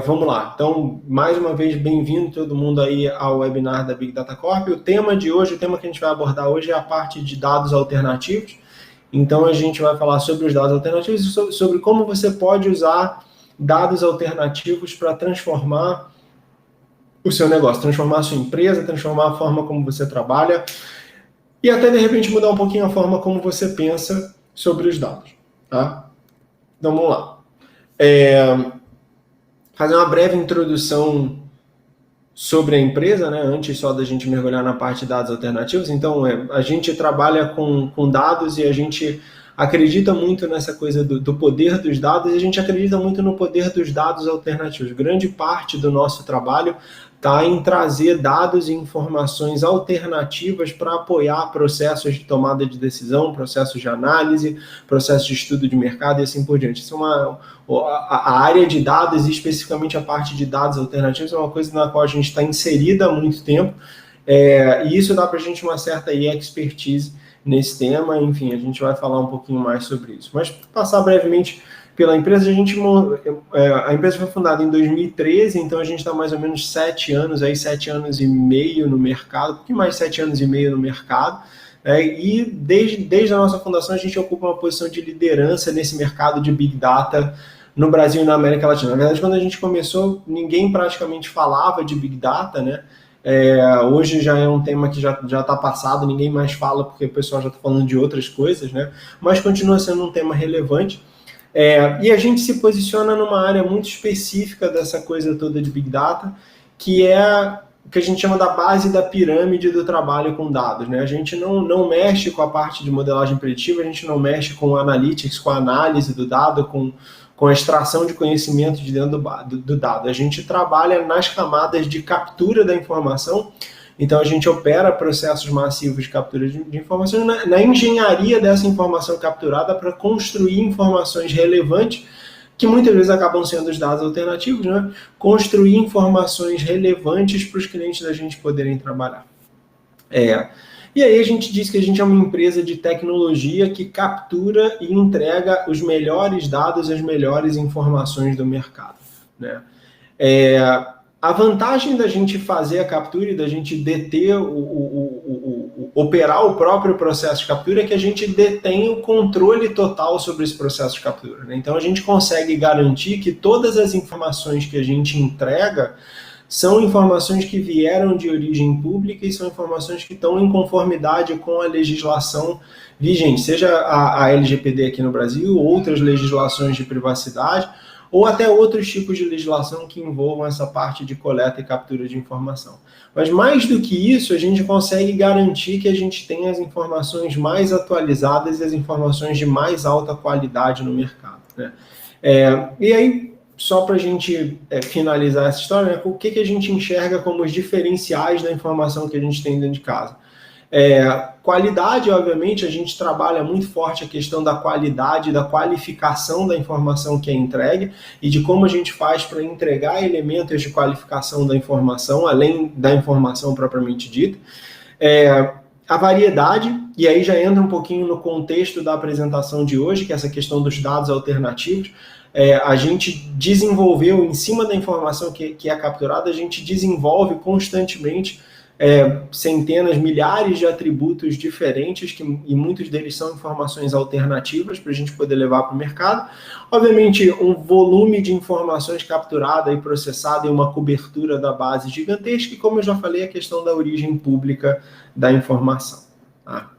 Vamos lá. Então, mais uma vez, bem-vindo todo mundo aí ao webinar da Big Data Corp. O tema de hoje, o tema que a gente vai abordar hoje é a parte de dados alternativos. Então, a gente vai falar sobre os dados alternativos e sobre como você pode usar dados alternativos para transformar o seu negócio, transformar a sua empresa, transformar a forma como você trabalha e até, de repente, mudar um pouquinho a forma como você pensa sobre os dados. Tá? Então, vamos lá. Fazer uma breve introdução sobre a empresa, né? Antes só da gente mergulhar na parte de dados alternativos. Então, a gente trabalha com dados e a gente acredita muito nessa coisa do poder dos dados e a gente acredita muito no poder dos dados alternativos. Grande parte do nosso trabalho está em trazer dados e informações alternativas para apoiar processos de tomada de decisão, processos de análise, processos de estudo de mercado e assim por diante. Isso a área de dados, e especificamente a parte de dados alternativos, é uma coisa na qual a gente está inserida há muito tempo, e isso dá para a gente uma certa expertise nesse tema. Enfim, a gente vai falar um pouquinho mais sobre isso. Mas, para passar brevemente pela empresa, a empresa foi fundada em 2013, então a gente está mais ou menos 7 anos, 7 anos e meio no mercado, um pouquinho mais de 7 anos e meio no mercado, e desde a nossa fundação a gente ocupa uma posição de liderança nesse mercado de Big Data no Brasil e na América Latina. Na verdade, quando a gente começou, ninguém praticamente falava de Big Data, né? Hoje já é um tema que já está passado, ninguém mais fala porque o pessoal já está falando de outras coisas, né? Mas continua sendo um tema relevante. E a gente se posiciona numa área muito específica dessa coisa toda de Big Data, que é o que a gente chama da base da pirâmide do trabalho com dados, né? A gente não mexe com a parte de modelagem preditiva, a gente não mexe com o analytics, com a análise do dado, com a extração de conhecimento de dentro do dado. A gente trabalha nas camadas de captura da informação. Então, a gente opera processos massivos de captura de informação na engenharia dessa informação capturada para construir informações relevantes, que muitas vezes acabam sendo os dados alternativos, né? Construir informações relevantes para os clientes da gente poderem trabalhar. E aí a gente diz que a gente é uma empresa de tecnologia que captura e entrega os melhores dados e as melhores informações do mercado, né? A vantagem da gente fazer a captura e da gente deter, operar o próprio processo de captura é que a gente detém o controle total sobre esse processo de captura, né? Então a gente consegue garantir que todas as informações que a gente entrega são informações que vieram de origem pública e são informações que estão em conformidade com a legislação vigente, seja a LGPD aqui no Brasil, outras legislações de privacidade, ou até outros tipos de legislação que envolvam essa parte de coleta e captura de informação. Mas mais do que isso, a gente consegue garantir que a gente tem as informações mais atualizadas e as informações de mais alta qualidade no mercado, né? E aí, só para a gente finalizar essa história, né, o que a gente enxerga como os diferenciais da informação que a gente tem dentro de casa? Qualidade, obviamente, a gente trabalha muito forte a questão da qualidade, da qualificação da informação que é entregue e de como a gente faz para entregar elementos de qualificação da informação, além da informação propriamente dita. A variedade, e aí já entra um pouquinho no contexto da apresentação de hoje, que é essa questão dos dados alternativos. A gente desenvolveu, em cima da informação que é capturada, a gente desenvolve constantemente centenas, milhares de atributos diferentes, e muitos deles são informações alternativas para a gente poder levar para o mercado. Obviamente, um volume de informações capturada e processada e uma cobertura da base gigantesca, e como eu já falei, a questão da origem pública da informação. Tá?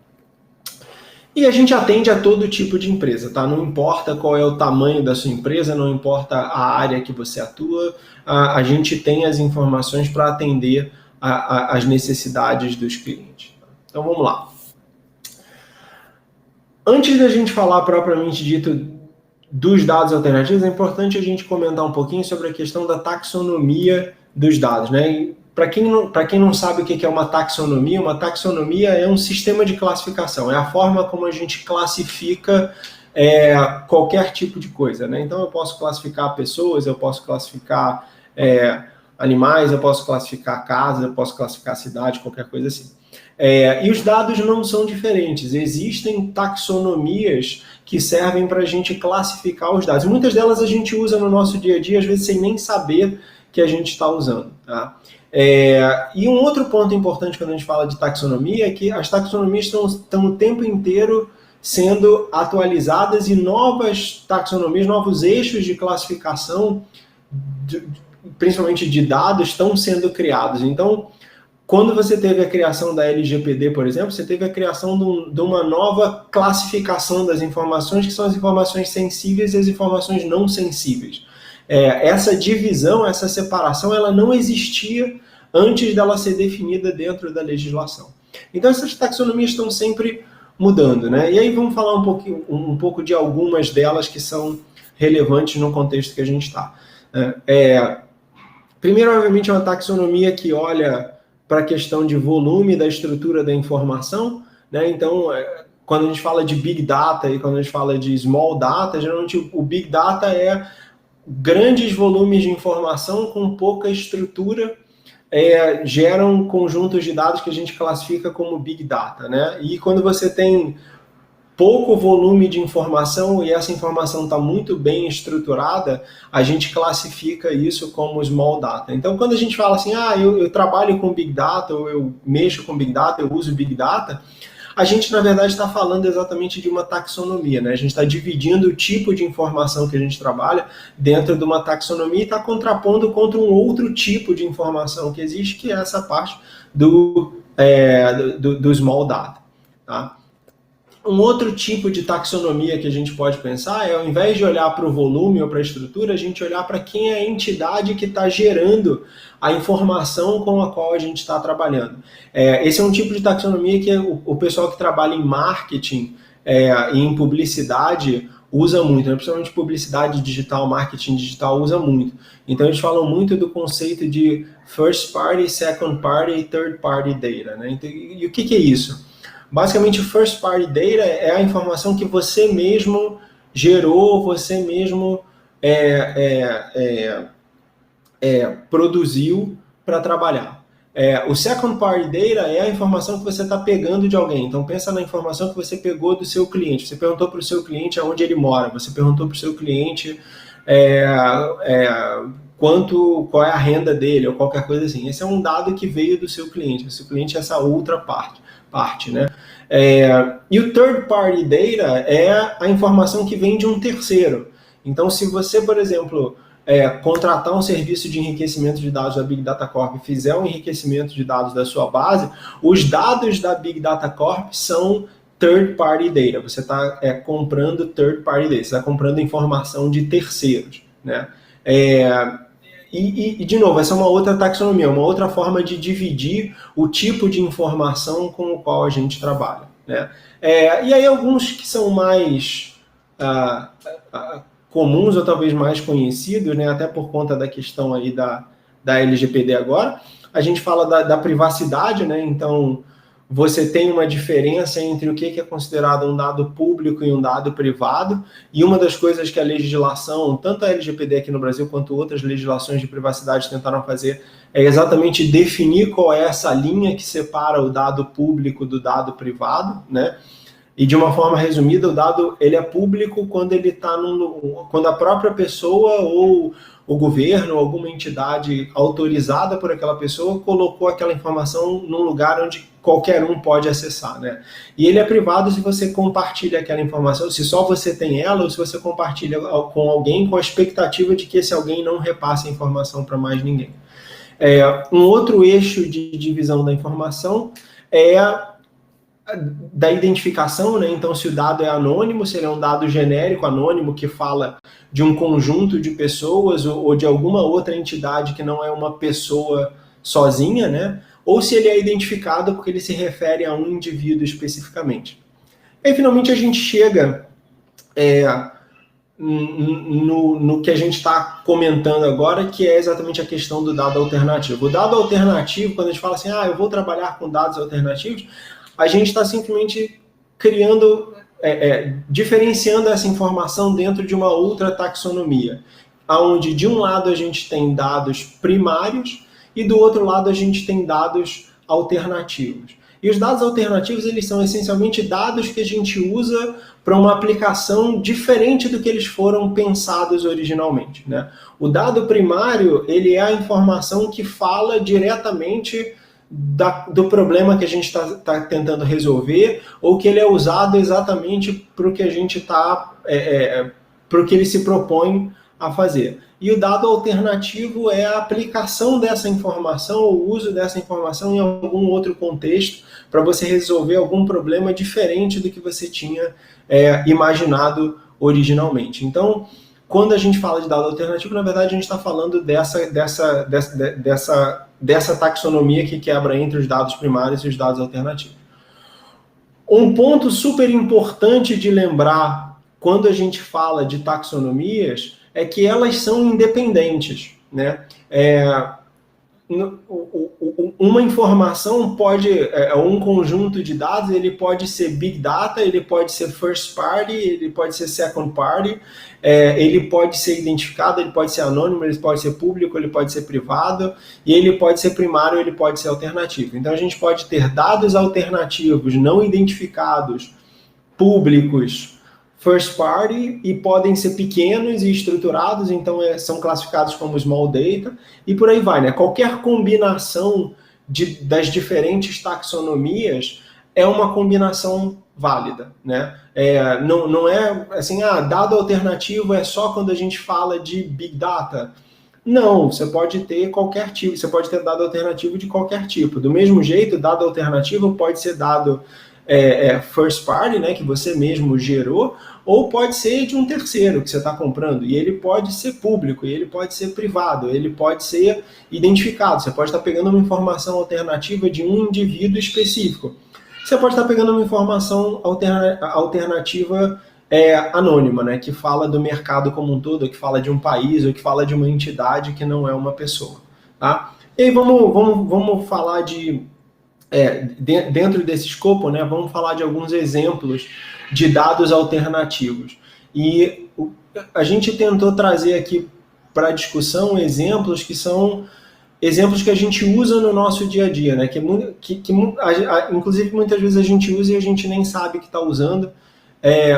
E a gente atende a todo tipo de empresa, tá? Não importa qual é o tamanho da sua empresa, não importa a área que você atua, a gente tem as informações para atender as necessidades dos clientes. Então vamos lá. Antes da gente falar propriamente dito dos dados alternativos, é importante a gente comentar um pouquinho sobre a questão da taxonomia dos dados, né? Para quem não sabe o que é uma taxonomia é um sistema de classificação, é a forma como a gente classifica qualquer tipo de coisa, né? Então eu posso classificar pessoas, eu posso classificar animais, eu posso classificar casas, eu posso classificar cidade, qualquer coisa assim. E os dados não são diferentes, existem taxonomias que servem para a gente classificar os dados. Muitas delas a gente usa no nosso dia a dia, às vezes sem nem saber que a gente está usando. Tá? E um outro ponto importante quando a gente fala de taxonomia é que as taxonomias estão o tempo inteiro sendo atualizadas e novas taxonomias, novos eixos de classificação, principalmente de dados, estão sendo criados. Então, quando você teve a criação da LGPD, por exemplo, você teve a criação de uma nova classificação das informações, que são as informações sensíveis e as informações não sensíveis. Essa divisão, essa separação, ela não existia antes dela ser definida dentro da legislação. Então, essas taxonomias estão sempre mudando, né? E aí vamos falar um pouco de algumas delas que são relevantes no contexto que a gente está. Primeiro, obviamente, é uma taxonomia que olha para a questão de volume da estrutura da informação, né? Então, quando a gente fala de Big Data e quando a gente fala de Small Data, geralmente o Big Data é grandes volumes de informação com pouca estrutura, geram conjuntos de dados que a gente classifica como Big Data, né? E quando você tem pouco volume de informação e essa informação está muito bem estruturada, a gente classifica isso como Small Data. Então, quando a gente fala assim, eu trabalho com Big Data, ou eu mexo com Big Data, eu uso Big Data, a gente, na verdade, está falando exatamente de uma taxonomia, né? A gente está dividindo o tipo de informação que a gente trabalha dentro de uma taxonomia e está contrapondo contra um outro tipo de informação que existe, que é essa parte do Small Data, tá? Um outro tipo de taxonomia que a gente pode pensar é, ao invés de olhar para o volume ou para a estrutura, a gente olhar para quem é a entidade que está gerando a informação com a qual a gente está trabalhando. Esse é um tipo de taxonomia que o pessoal que trabalha em marketing e em publicidade usa muito, né? Principalmente publicidade digital, marketing digital usa muito. Então eles falam muito do conceito de first party, second party e third party data, né? Então, e o que é isso? Basicamente, o first party data é a informação que você mesmo gerou, você mesmo produziu para trabalhar. O second party data é a informação que você está pegando de alguém. Então, pensa na informação que você pegou do seu cliente. Você perguntou para o seu cliente aonde ele mora. Você perguntou para o seu cliente qual é a renda dele ou qualquer coisa assim. Esse é um dado que veio do seu cliente. O seu cliente é essa outra parte, né? E o third party data é a informação que vem de um terceiro. Então, se você, por exemplo, contratar um serviço de enriquecimento de dados da Big Data Corp e fizer um enriquecimento de dados da sua base, os dados da Big Data Corp são third party data. Você está comprando third party data, você está comprando informação de terceiros, né? E, de novo, essa é uma outra taxonomia, uma outra forma de dividir o tipo de informação com o qual a gente trabalha, né? E aí alguns que são mais comuns ou talvez mais conhecidos, né, até por conta da questão aí da LGPD agora, a gente fala da privacidade, né? Então, você tem uma diferença entre o que é considerado um dado público e um dado privado, e uma das coisas que a legislação, tanto a LGPD aqui no Brasil quanto outras legislações de privacidade tentaram fazer, é exatamente definir qual é essa linha que separa o dado público do dado privado, né? E de uma forma resumida, o dado ele é público quando ele está quando a própria pessoa ou o governo, ou alguma entidade autorizada por aquela pessoa colocou aquela informação num lugar onde qualquer um pode acessar, né? E ele é privado se você compartilha aquela informação, se só você tem ela, ou se você compartilha com alguém com a expectativa de que esse alguém não repasse a informação para mais ninguém. Um outro eixo de divisão da informação é da identificação, né? Então, se o dado é anônimo, se ele é um dado genérico, anônimo, que fala de um conjunto de pessoas ou de alguma outra entidade que não é uma pessoa sozinha, né? Ou se ele é identificado porque ele se refere a um indivíduo especificamente. E, finalmente, a gente chega no que a gente está comentando agora, que é exatamente a questão do dado alternativo. O dado alternativo, quando a gente fala assim, eu vou trabalhar com dados alternativos, a gente está simplesmente criando, diferenciando essa informação dentro de uma outra taxonomia. onde de um lado a gente tem dados primários e do outro lado a gente tem dados alternativos. E os dados alternativos, eles são essencialmente dados que a gente usa para uma aplicação diferente do que eles foram pensados originalmente, né? O dado primário, ele é a informação que fala diretamente do problema que a gente está tentando resolver, ou que ele é usado exatamente para o que a gente está, para o que ele se propõe a fazer. E o dado alternativo é a aplicação dessa informação, o uso dessa informação em algum outro contexto, para você resolver algum problema diferente do que você tinha imaginado originalmente. Então, quando a gente fala de dado alternativo, na verdade a gente está falando dessa taxonomia que quebra entre os dados primários e os dados alternativos. Um ponto super importante de lembrar quando a gente fala de taxonomias é que elas são independentes, né? Uma informação pode, um conjunto de dados, ele pode ser Big Data, ele pode ser First Party, ele pode ser Second Party, ele pode ser identificado, ele pode ser anônimo, ele pode ser público, ele pode ser privado, e ele pode ser primário, ele pode ser alternativo. Então a gente pode ter dados alternativos não identificados, públicos, First Party, e podem ser pequenos e estruturados, então são classificados como Small Data, e por aí vai, né? Qualquer combinação das diferentes taxonomias é uma combinação válida, né? Não é assim, dado alternativo é só quando a gente fala de Big Data. Não, você pode ter qualquer tipo, você pode ter dado alternativo de qualquer tipo. Do mesmo jeito, dado alternativo pode ser dado first party, né, que você mesmo gerou, ou pode ser de um terceiro que você está comprando, e ele pode ser público, e ele pode ser privado, ele pode ser identificado. Você pode estar pegando uma informação alternativa de um indivíduo específico. Você pode estar pegando uma informação alternativa anônima, né, que fala do mercado como um todo, que fala de um país, ou que fala de uma entidade que não é uma pessoa. Tá? E aí vamos falar dentro desse escopo, né, vamos falar de alguns exemplos de dados alternativos. E a gente tentou trazer aqui para a discussão exemplos que são exemplos que a gente usa no nosso dia a dia, né, inclusive muitas vezes a gente usa e a gente nem sabe que está usando,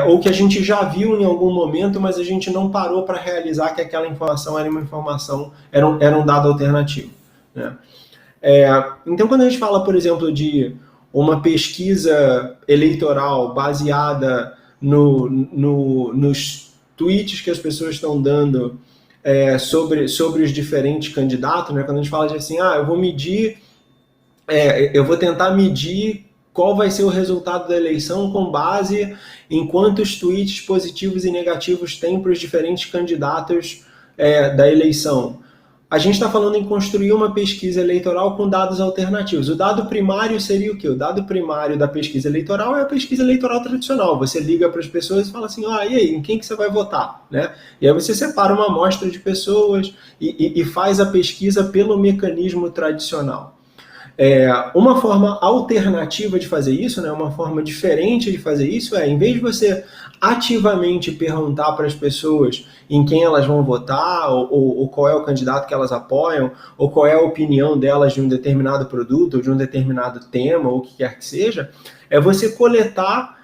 ou que a gente já viu em algum momento, mas a gente não parou para realizar que aquela informação era um dado alternativo, né? Então, quando a gente fala, por exemplo, de uma pesquisa eleitoral baseada nos tweets que as pessoas estão dando sobre os diferentes candidatos, né? Quando a gente fala de assim, eu vou tentar medir qual vai ser o resultado da eleição com base em quantos tweets positivos e negativos tem para os diferentes candidatos da eleição. A gente está falando em construir uma pesquisa eleitoral com dados alternativos. O dado primário seria o quê? O dado primário da pesquisa eleitoral é a pesquisa eleitoral tradicional. Você liga para as pessoas e fala assim, e aí, em quem que você vai votar? Né? E aí você separa uma amostra de pessoas e faz a pesquisa pelo mecanismo tradicional. Uma forma alternativa de fazer isso, né, uma forma diferente de fazer isso em vez de você ativamente perguntar para as pessoas em quem elas vão votar, ou qual é o candidato que elas apoiam, ou qual é a opinião delas de um determinado produto, ou de um determinado tema, ou o que quer que seja, é você coletar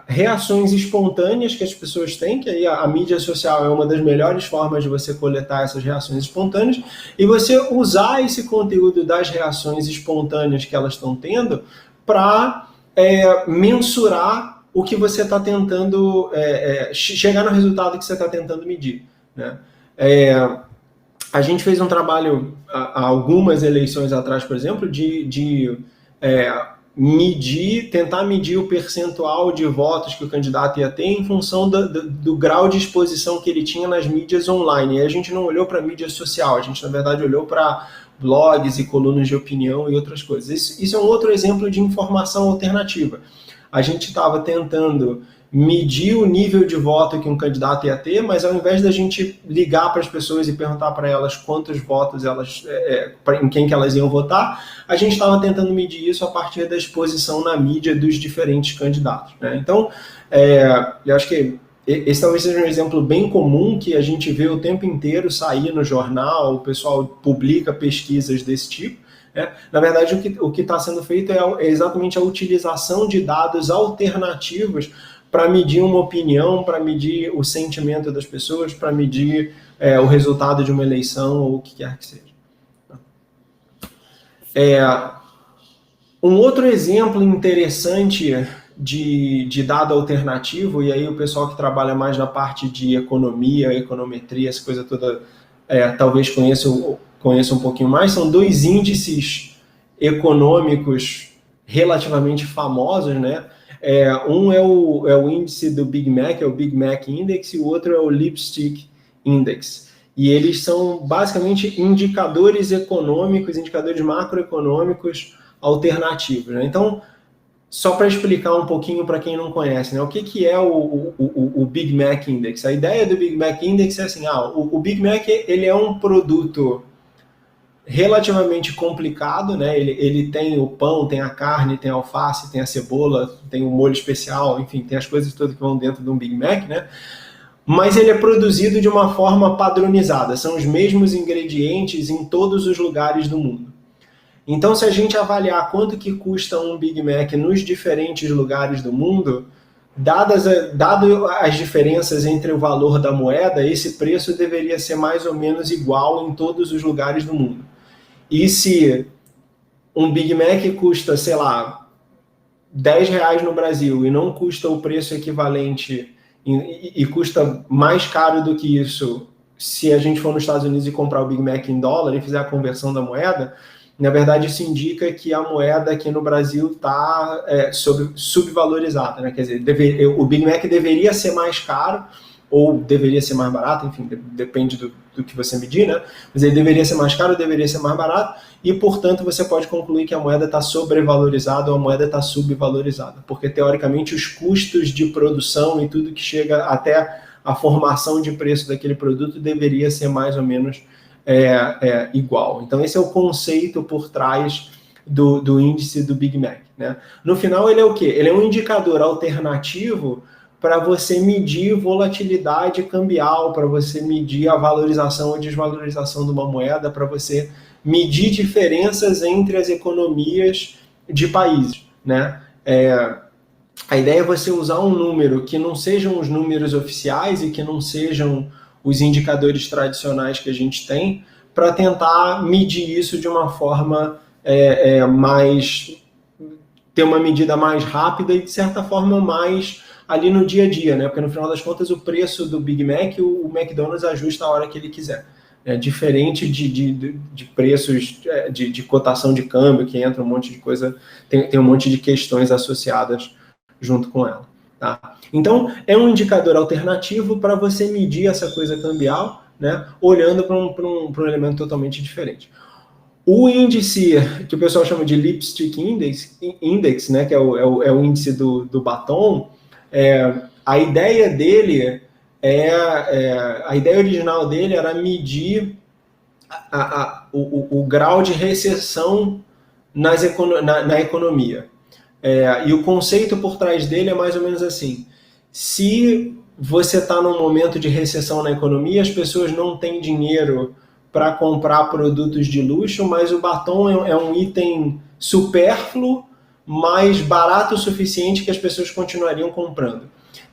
reações espontâneas que as pessoas têm, que aí a mídia social é uma das melhores formas de você coletar essas reações espontâneas, e você usar esse conteúdo das reações espontâneas que elas estão tendo para mensurar o que você está tentando, chegar no resultado que você está tentando medir, né? A gente fez um trabalho há algumas eleições atrás, por exemplo, de tentar medir o percentual de votos que o candidato ia ter em função do grau de exposição que ele tinha nas mídias online. E a gente não olhou para a mídia social, a gente, na verdade, olhou para blogs e colunas de opinião e outras coisas. Isso é um outro exemplo de informação alternativa. A gente estava tentando medir o nível de voto que um candidato ia ter, mas ao invés da gente ligar para as pessoas e perguntar para elas quantos votos em quem que elas iam votar, a gente estava tentando medir isso a partir da exposição na mídia dos diferentes candidatos, né? Então, eu acho que esse talvez seja um exemplo bem comum que a gente vê o tempo inteiro sair no jornal, o pessoal publica pesquisas desse tipo. Né? Na verdade, o que está sendo feito é exatamente a utilização de dados alternativos para medir uma opinião, para medir o sentimento das pessoas, para medir o resultado de uma eleição ou o que quer que seja. Um outro exemplo interessante de dado alternativo, e aí o pessoal que trabalha mais na parte de economia, econometria, essa coisa toda, talvez conheça um pouquinho mais, são dois índices econômicos relativamente famosos, né? Um é o índice do Big Mac, é o Big Mac Index, e o outro é o Lipstick Index. E eles são basicamente indicadores econômicos, indicadores macroeconômicos alternativos. Né? Então, só para explicar um pouquinho para quem não conhece, né? O que é o Big Mac Index? A ideia do Big Mac Index é assim, o Big Mac ele é um produto relativamente complicado, né? Ele tem o pão, tem a carne, tem a alface, tem a cebola, tem o molho especial, enfim, tem as coisas todas que vão dentro de um Big Mac, né? Mas ele é produzido de uma forma padronizada, são os mesmos ingredientes em todos os lugares do mundo. Então, se a gente avaliar quanto que custa um Big Mac nos diferentes lugares do mundo, dado as diferenças entre o valor da moeda, esse preço deveria ser mais ou menos igual em todos os lugares do mundo. E se um Big Mac custa, sei lá, R$10 no Brasil e não custa o preço equivalente e custa mais caro do que isso se a gente for nos Estados Unidos e comprar o Big Mac em dólar e fizer a conversão da moeda, na verdade isso indica que a moeda aqui no Brasil está subvalorizada, né? Quer dizer, o Big Mac deveria ser mais caro ou deveria ser mais barato, enfim, depende do que você medir, né? Mas ele deveria ser mais caro, deveria ser mais barato, e, portanto, você pode concluir que a moeda está sobrevalorizada ou a moeda está subvalorizada, porque, teoricamente, os custos de produção e tudo que chega até a formação de preço daquele produto deveria ser mais ou menos igual. Então, esse é o conceito por trás do índice do Big Mac, né? No final, ele é o quê? Ele é um indicador alternativo para você medir volatilidade cambial, para você medir a valorização ou desvalorização de uma moeda, para você medir diferenças entre as economias de países, né? A ideia é você usar um número que não sejam os números oficiais e que não sejam os indicadores tradicionais que a gente tem, para tentar medir isso de uma forma ter uma medida mais rápida e, de certa forma, mais ali no dia a dia, né? Porque no final das contas o preço do Big Mac o McDonald's ajusta a hora que ele quiser. Diferente de preços de cotação de câmbio, que entra um monte de coisa, tem um monte de questões associadas junto com ela. Tá? Então, é um indicador alternativo para você medir essa coisa cambial, né? Olhando para um elemento totalmente diferente. O índice que o pessoal chama de Lipstick Index, né? Que é o índice do batom, a ideia dele a ideia original dele era medir o grau de recessão na economia. E o conceito por trás dele é mais ou menos assim: se você está num momento de recessão na economia, as pessoas não têm dinheiro para comprar produtos de luxo, mas o batom é um item supérfluo, mas barato o suficiente que as pessoas continuariam comprando.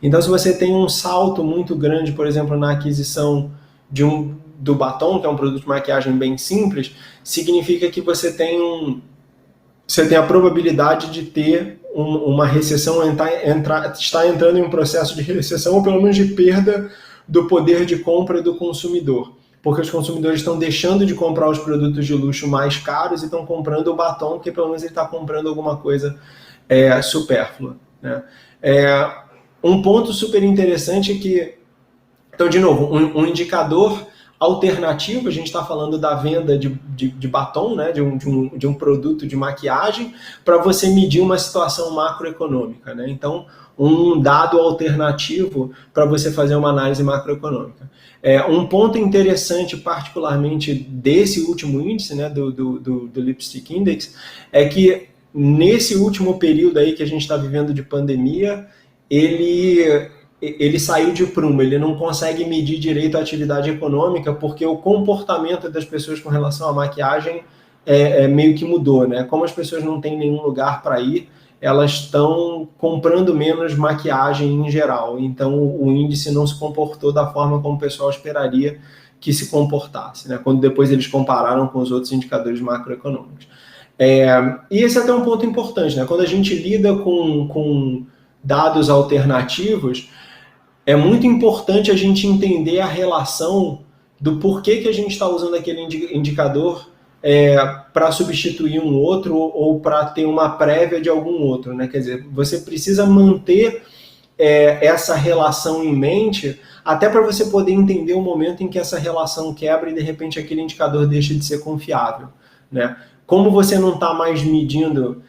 Então, se você tem um salto muito grande, por exemplo, na aquisição do batom, que é um produto de maquiagem bem simples, significa que você tem a probabilidade de ter uma recessão, está entrando em um processo de recessão, ou pelo menos de perda do poder de compra do consumidor. Porque os consumidores estão deixando de comprar os produtos de luxo mais caros e estão comprando o batom, porque pelo menos ele está comprando alguma coisa supérflua. Né? Um ponto super interessante é que, então, de novo, um indicador alternativo, a gente está falando da venda de batom, né, de um produto de maquiagem, para você medir uma situação macroeconômica. Né? Então, um dado alternativo para você fazer uma análise macroeconômica. Um ponto interessante, particularmente desse último índice, né, do Lipstick Index, é que nesse último período aí que a gente está vivendo de pandemia, ele ele saiu de prumo, ele não consegue medir direito a atividade econômica porque o comportamento das pessoas com relação à maquiagem meio que mudou, né? Como as pessoas não têm nenhum lugar para ir, elas estão comprando menos maquiagem em geral. Então, o índice não se comportou da forma como o pessoal esperaria que se comportasse, né? Quando depois eles compararam com os outros indicadores macroeconômicos. E esse é até um ponto importante, né? Quando a gente lida com dados alternativos, é muito importante a gente entender a relação do porquê que a gente está usando aquele indicador para substituir um outro ou para ter uma prévia de algum outro, né? Quer dizer, você precisa manter essa relação em mente até para você poder entender o momento em que essa relação quebra e de repente aquele indicador deixa de ser confiável, né? Como você não está mais medindo,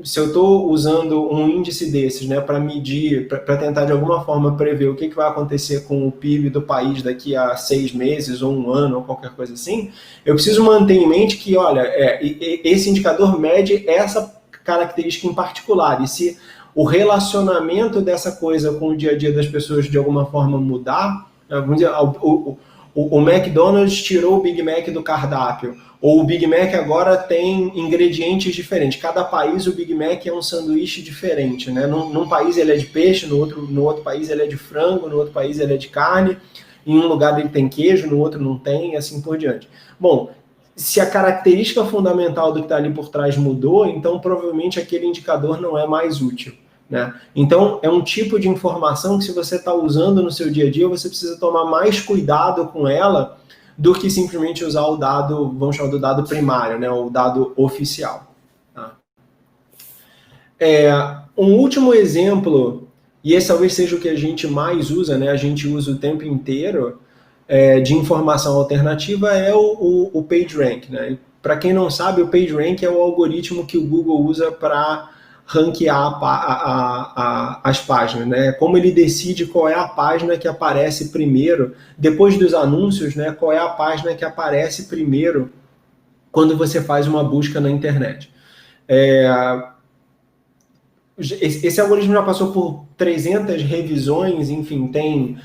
se eu estou usando um índice desses, né, para medir, para tentar de alguma forma prever o que vai acontecer com o PIB do país daqui a 6 meses ou um ano ou qualquer coisa assim, eu preciso manter em mente que, olha, esse indicador mede essa característica em particular, e se o relacionamento dessa coisa com o dia a dia das pessoas de alguma forma mudar, vamos dizer, o McDonald's tirou o Big Mac do cardápio, ou o Big Mac agora tem ingredientes diferentes. Cada país o Big Mac é um sanduíche diferente, né? Num país ele é de peixe, no outro país ele é de frango, no outro país ele é de carne, em um lugar ele tem queijo, no outro não tem, e assim por diante. Bom, se a característica fundamental do que está ali por trás mudou, então provavelmente aquele indicador não é mais útil, né? Então, é um tipo de informação que se você está usando no seu dia a dia, você precisa tomar mais cuidado com ela do que simplesmente usar o dado, vamos chamar do dado primário, né, o dado oficial. Tá? Um último exemplo, e esse talvez seja o que a gente mais usa, né, a gente usa o tempo inteiro, de informação alternativa, é o PageRank. Né? Para quem não sabe, o PageRank é o algoritmo que o Google usa para ranquear as páginas, né? Como ele decide qual é a página que aparece primeiro, depois dos anúncios, né? Qual é a página que aparece primeiro quando você faz uma busca na internet. Esse algoritmo já passou por 300 revisões, enfim, tem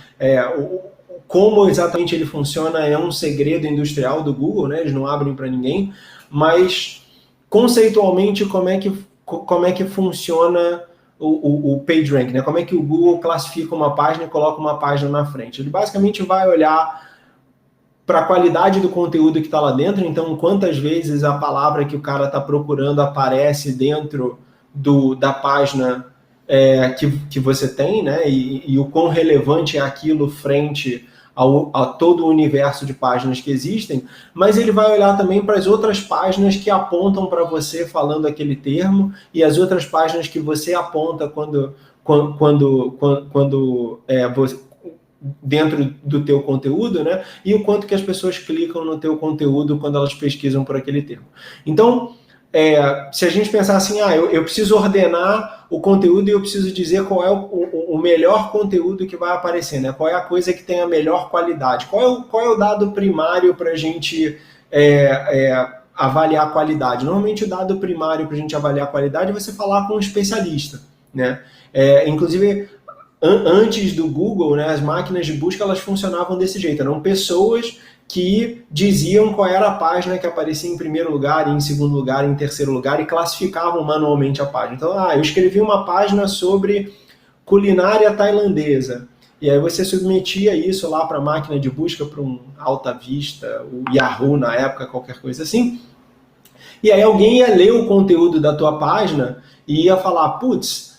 como exatamente ele funciona é um segredo industrial do Google, né? Eles não abrem para ninguém, mas conceitualmente como é que funciona o PageRank, né? Como é que o Google classifica uma página e coloca uma página na frente? Ele basicamente vai olhar para a qualidade do conteúdo que está lá dentro, então quantas vezes a palavra que o cara está procurando aparece dentro da página que você tem, né? E o quão relevante é aquilo frente a todo o universo de páginas que existem, mas ele vai olhar também para as outras páginas que apontam para você falando aquele termo e as outras páginas que você aponta quando você, dentro do teu conteúdo, né? E o quanto que as pessoas clicam no teu conteúdo quando elas pesquisam por aquele termo. Então, se a gente pensar assim, eu preciso ordenar o conteúdo e eu preciso dizer qual é o melhor conteúdo que vai aparecer, né? Qual é a coisa que tem a melhor qualidade? Qual é o dado primário para a gente avaliar a qualidade? Normalmente o dado primário para a gente avaliar a qualidade é você falar com um especialista, né? Inclusive, antes do Google, né, as máquinas de busca elas funcionavam desse jeito, eram pessoas que diziam qual era a página que aparecia em primeiro lugar, em segundo lugar, em terceiro lugar, e classificavam manualmente a página. Então, eu escrevi uma página sobre culinária tailandesa, e aí você submetia isso lá para a máquina de busca, para um Alta Vista, o Yahoo na época, qualquer coisa assim, e aí alguém ia ler o conteúdo da tua página e ia falar, putz,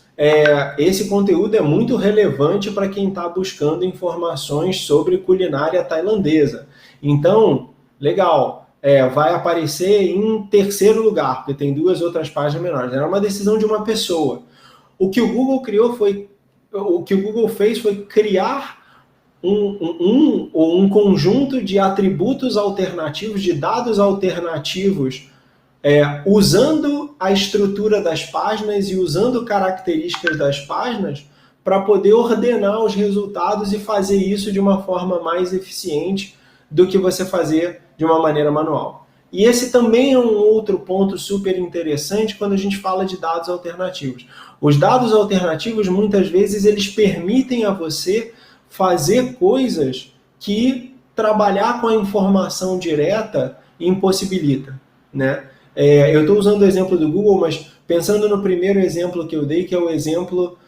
esse conteúdo é muito relevante para quem está buscando informações sobre culinária tailandesa. Então, legal, vai aparecer em terceiro lugar, porque tem 2 outras páginas menores. Era uma decisão de uma pessoa. O que o Google fez foi criar um conjunto de atributos alternativos, de dados alternativos, usando a estrutura das páginas e usando características das páginas para poder ordenar os resultados e fazer isso de uma forma mais eficiente do que você fazer de uma maneira manual. E esse também é um outro ponto super interessante quando a gente fala de dados alternativos. Os dados alternativos, muitas vezes, eles permitem a você fazer coisas que trabalhar com a informação direta impossibilita, né? Eu estou usando o exemplo do Google, mas pensando no primeiro exemplo que eu dei, que é o exemplo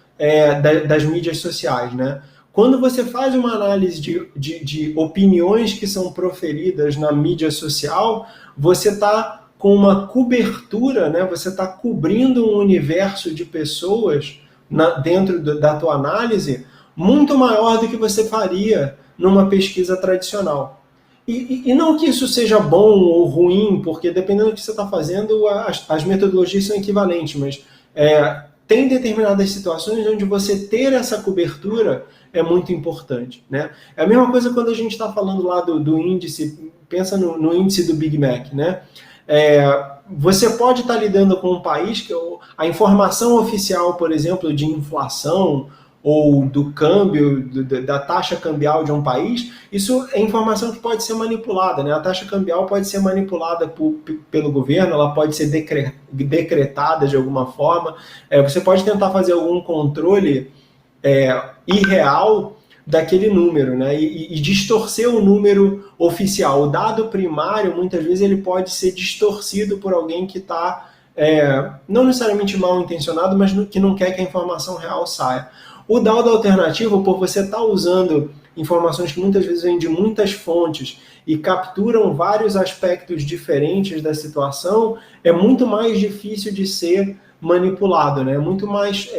das mídias sociais, né? Quando você faz uma análise de opiniões que são proferidas na mídia social, você está com uma cobertura, né? Você está cobrindo um universo de pessoas dentro da tua análise muito maior do que você faria numa pesquisa tradicional. E não que isso seja bom ou ruim, porque dependendo do que você está fazendo, as metodologias são equivalentes, mas tem determinadas situações onde você ter essa cobertura é muito importante, né? É a mesma coisa quando a gente está falando lá do índice, pensa no índice do Big Mac, né? Você pode estar lidando com um país que a informação oficial, por exemplo, de inflação ou do câmbio, da taxa cambial de um país, isso é informação que pode ser manipulada, né? A taxa cambial pode ser manipulada pelo governo, ela pode ser decretada de alguma forma. Você pode tentar fazer algum controle irreal daquele número, né? E distorcer o número oficial. O dado primário, muitas vezes, ele pode ser distorcido por alguém que está não necessariamente mal intencionado, mas que não quer que a informação real saia. O dado alternativo, por você estar usando informações que muitas vezes vêm de muitas fontes e capturam vários aspectos diferentes da situação, é muito mais difícil de ser manipulado, né? Muito mais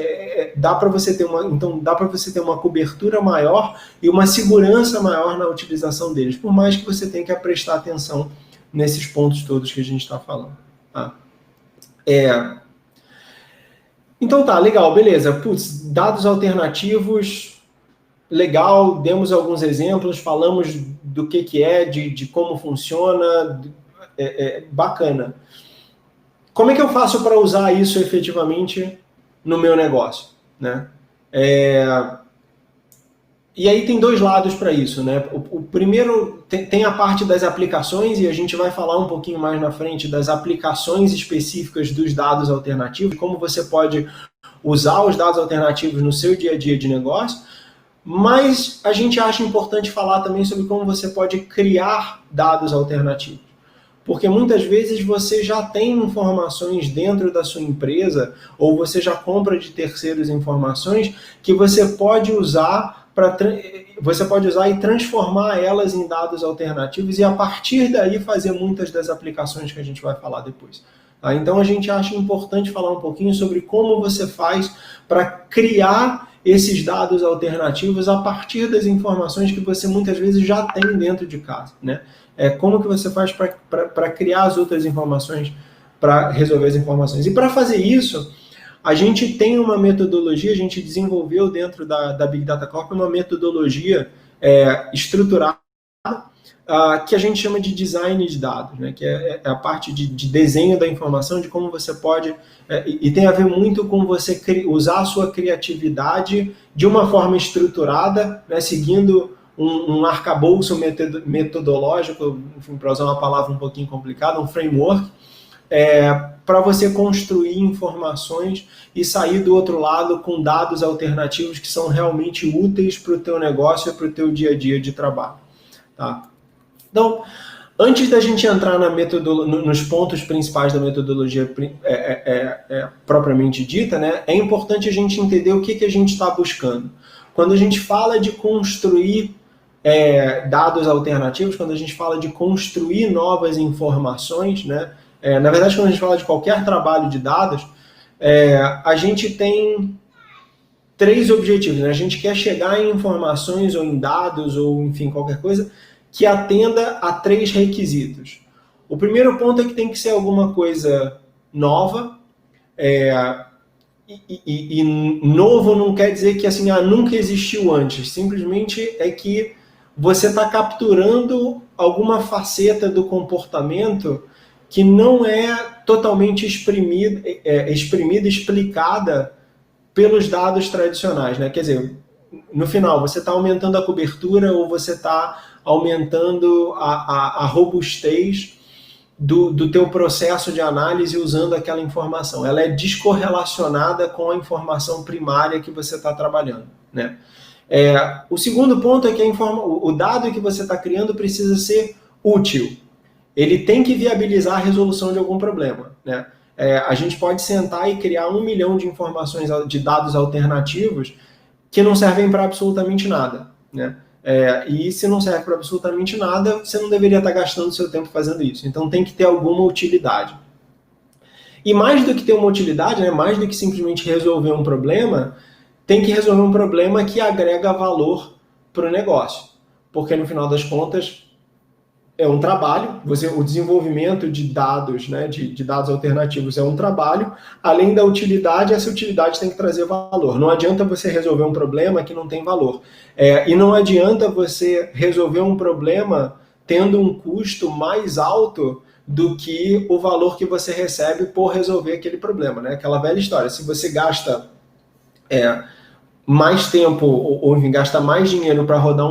dá para você ter uma cobertura maior e uma segurança maior na utilização deles, por mais que você tenha que prestar atenção nesses pontos todos que a gente está falando. Tá? Então tá, legal, beleza. Putz, dados alternativos, legal, demos alguns exemplos, falamos do que é, de como funciona, bacana. Como é que eu faço para usar isso efetivamente no meu negócio, né? E aí tem dois lados para isso, né? O primeiro tem a parte das aplicações, e a gente vai falar um pouquinho mais na frente das aplicações específicas dos dados alternativos, como você pode usar os dados alternativos no seu dia a dia de negócio, mas a gente acha importante falar também sobre como você pode criar dados alternativos. Porque muitas vezes você já tem informações dentro da sua empresa, ou você já compra de terceiros informações que você pode usar e transformar elas em dados alternativos e a partir daí fazer muitas das aplicações que a gente vai falar depois. Tá? Então a gente acha importante falar um pouquinho sobre como você faz para criar esses dados alternativos a partir das informações que você muitas vezes já tem dentro de casa, né? Como que você faz para criar as outras informações, para resolver as informações. E para fazer isso, a gente tem uma metodologia, a gente desenvolveu dentro da Big Data Corp uma metodologia estruturada que a gente chama de design de dados, né? Que é a parte de desenho da informação, de como você pode... e tem a ver muito com você usar a sua criatividade de uma forma estruturada, né? Seguindo um arcabouço metodológico, para usar uma palavra um pouquinho complicada, um framework, para você construir informações e sair do outro lado com dados alternativos que são realmente úteis para o teu negócio e para o teu dia a dia de trabalho. Tá? Então, antes da gente entrar nos pontos principais da metodologia propriamente dita, né, é importante a gente entender o que a gente está buscando. Quando a gente fala de construir dados alternativos, quando a gente fala de construir novas informações, né, na verdade, quando a gente fala de qualquer trabalho de dados, a gente tem 3 objetivos, né? A gente quer chegar em informações ou em dados ou, enfim, qualquer coisa que atenda a 3 requisitos. O primeiro ponto é que tem que ser alguma coisa nova, e novo não quer dizer que assim, nunca existiu antes, simplesmente é que você está capturando alguma faceta do comportamento que não é totalmente exprimida, explicada pelos dados tradicionais, né? Quer dizer, no final, você está aumentando a cobertura ou você está aumentando a robustez do teu processo de análise usando aquela informação. Ela é descorrelacionada com a informação primária que você está trabalhando, né? O segundo ponto é que o dado que você está criando precisa ser útil. Ele tem que viabilizar a resolução de algum problema, né? A gente pode sentar e criar 1 milhão de informações, de dados alternativos que não servem para absolutamente nada, né? E se não serve para absolutamente nada, você não deveria estar gastando seu tempo fazendo isso. Então tem que ter alguma utilidade. E mais do que ter uma utilidade, né, mais do que simplesmente resolver um problema, tem que resolver um problema que agrega valor para o negócio. Porque no final das contas é um trabalho, o desenvolvimento de dados, né, de dados alternativos é um trabalho, além da utilidade, essa utilidade tem que trazer valor. Não adianta você resolver um problema que não tem valor. E não adianta você resolver um problema tendo um custo mais alto do que o valor que você recebe por resolver aquele problema, né? Aquela velha história, se você gasta mais tempo, ou enfim, gasta mais dinheiro para rodar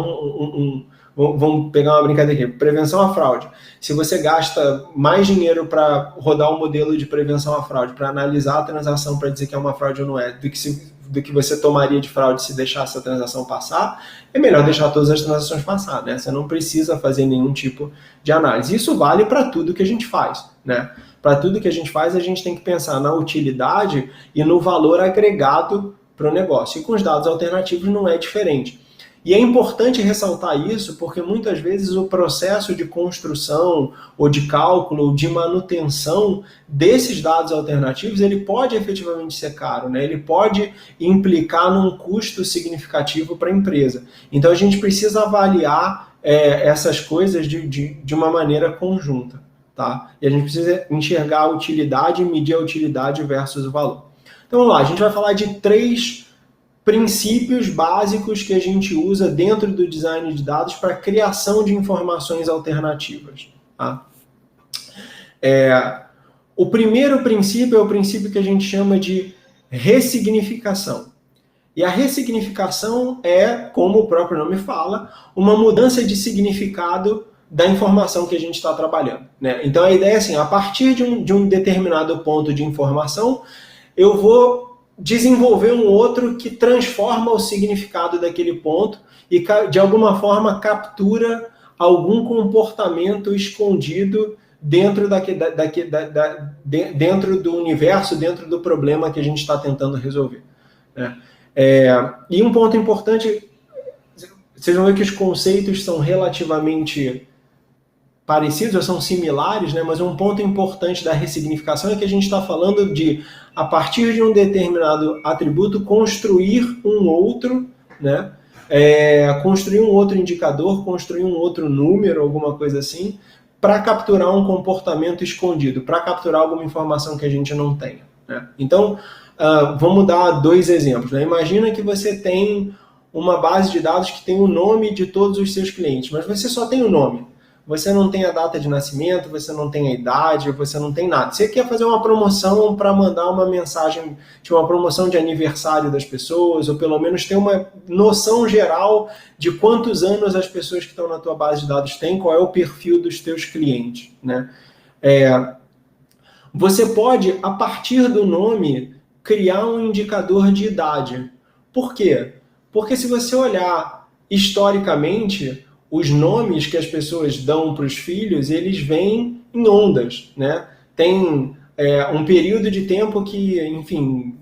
vamos pegar uma brincadeira aqui, prevenção à fraude. Se você gasta mais dinheiro para rodar um modelo de prevenção à fraude, para analisar a transação para dizer que é uma fraude ou não é, do que você tomaria de fraude se deixasse a transação passar, é melhor deixar todas as transações passar, né? Você não precisa fazer nenhum tipo de análise. Isso vale para tudo que a gente faz, né? Para tudo que a gente faz, a gente tem que pensar na utilidade e no valor agregado para o negócio. E com os dados alternativos não é diferente. E é importante ressaltar isso porque muitas vezes o processo de construção ou de cálculo ou de manutenção desses dados alternativos ele pode efetivamente ser caro, né? Ele pode implicar num custo significativo para a empresa. Então a gente precisa avaliar essas coisas de uma maneira conjunta, tá? E a gente precisa enxergar a utilidade e medir a utilidade versus o valor. Então vamos lá, a gente vai falar de 3 princípios básicos que a gente usa dentro do design de dados para a criação de informações alternativas. Tá? O primeiro princípio é o princípio que a gente chama de ressignificação. E a ressignificação é, como o próprio nome fala, uma mudança de significado da informação que a gente está trabalhando, né? Então a ideia é assim, a partir de um determinado ponto de informação, eu vou desenvolver um outro que transforma o significado daquele ponto e, de alguma forma, captura algum comportamento escondido dentro, dentro do universo, dentro do problema que a gente está tentando resolver, né? E um ponto importante, vocês vão ver que os conceitos são relativamente parecidos, ou são similares, né? Mas um ponto importante da ressignificação é que a gente está falando de, a partir de um determinado atributo, construir um outro, né? Construir um outro indicador, construir um outro número, alguma coisa assim, para capturar um comportamento escondido, para capturar alguma informação que a gente não tenha, né? Então, vamos dar 2 exemplos, né? Imagina que você tem uma base de dados que tem o nome de todos os seus clientes, mas você só tem o nome. Você não tem a data de nascimento, você não tem a idade, você não tem nada. Você quer fazer uma promoção para mandar uma mensagem de uma promoção de aniversário das pessoas, ou pelo menos ter uma noção geral de quantos anos as pessoas que estão na tua base de dados têm, qual é o perfil dos teus clientes, né? Você pode, a partir do nome, criar um indicador de idade. Por quê? Porque se você olhar historicamente, os nomes que as pessoas dão para os filhos, eles vêm em ondas, né? Tem um período de tempo que, enfim,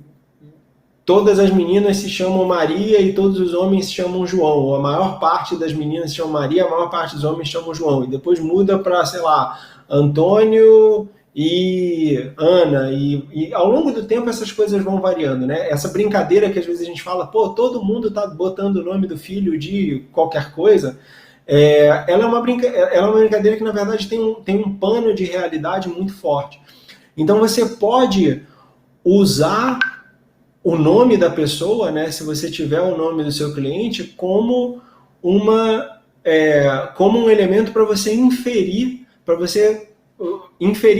todas as meninas se chamam Maria e todos os homens se chamam João. Ou a maior parte das meninas se chama Maria, a maior parte dos homens se chamam João. E depois muda para, sei lá, Antônio e Ana. E ao longo do tempo essas coisas vão variando, né? Essa brincadeira que às vezes a gente fala, pô, todo mundo tá botando o nome do filho de qualquer coisa. Ela é uma brincadeira que, na verdade, tem um pano de realidade muito forte. Então, você pode usar o nome da pessoa, né, se você tiver o nome do seu cliente, como como um elemento para você inferir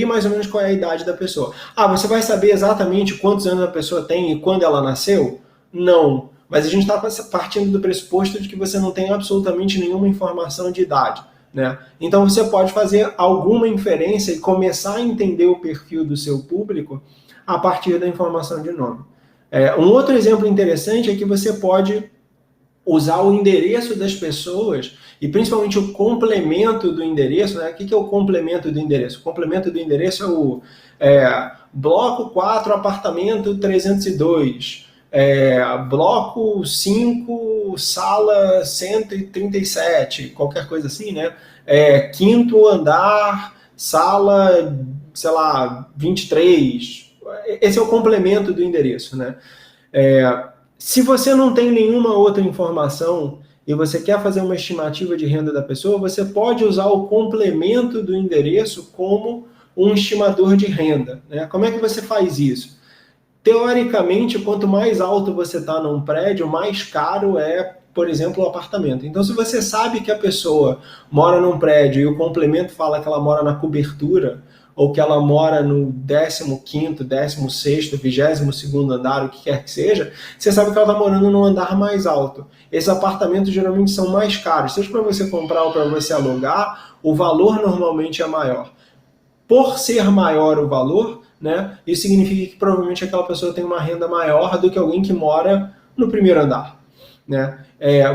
mais ou menos qual é a idade da pessoa. Você vai saber exatamente quantos anos a pessoa tem e quando ela nasceu? Não. Mas a gente está partindo do pressuposto de que você não tem absolutamente nenhuma informação de idade, né? Então você pode fazer alguma inferência e começar a entender o perfil do seu público a partir da informação de nome. Um outro exemplo interessante é que você pode usar o endereço das pessoas e principalmente o complemento do endereço, né? O que é o complemento do endereço? O complemento do endereço é o bloco 4, apartamento 302, bloco 5, sala 137, qualquer coisa assim, né? Quinto andar, sala, sei lá, 23. Esse é o complemento do endereço, né? Se você não tem nenhuma outra informação e você quer fazer uma estimativa de renda da pessoa, você pode usar o complemento do endereço como um estimador de renda, né? Como é que você faz isso? Teoricamente, quanto mais alto você está num prédio, mais caro é, por exemplo, o apartamento. Então, se você sabe que a pessoa mora num prédio e o complemento fala que ela mora na cobertura, ou que ela mora no 15º, 16º, 22º andar, o que quer que seja, você sabe que ela está morando num andar mais alto. Esses apartamentos geralmente são mais caros. Seja para você comprar ou para você alugar, o valor normalmente é maior. Por ser maior o valor, né, isso significa que provavelmente aquela pessoa tem uma renda maior do que alguém que mora no primeiro andar, né?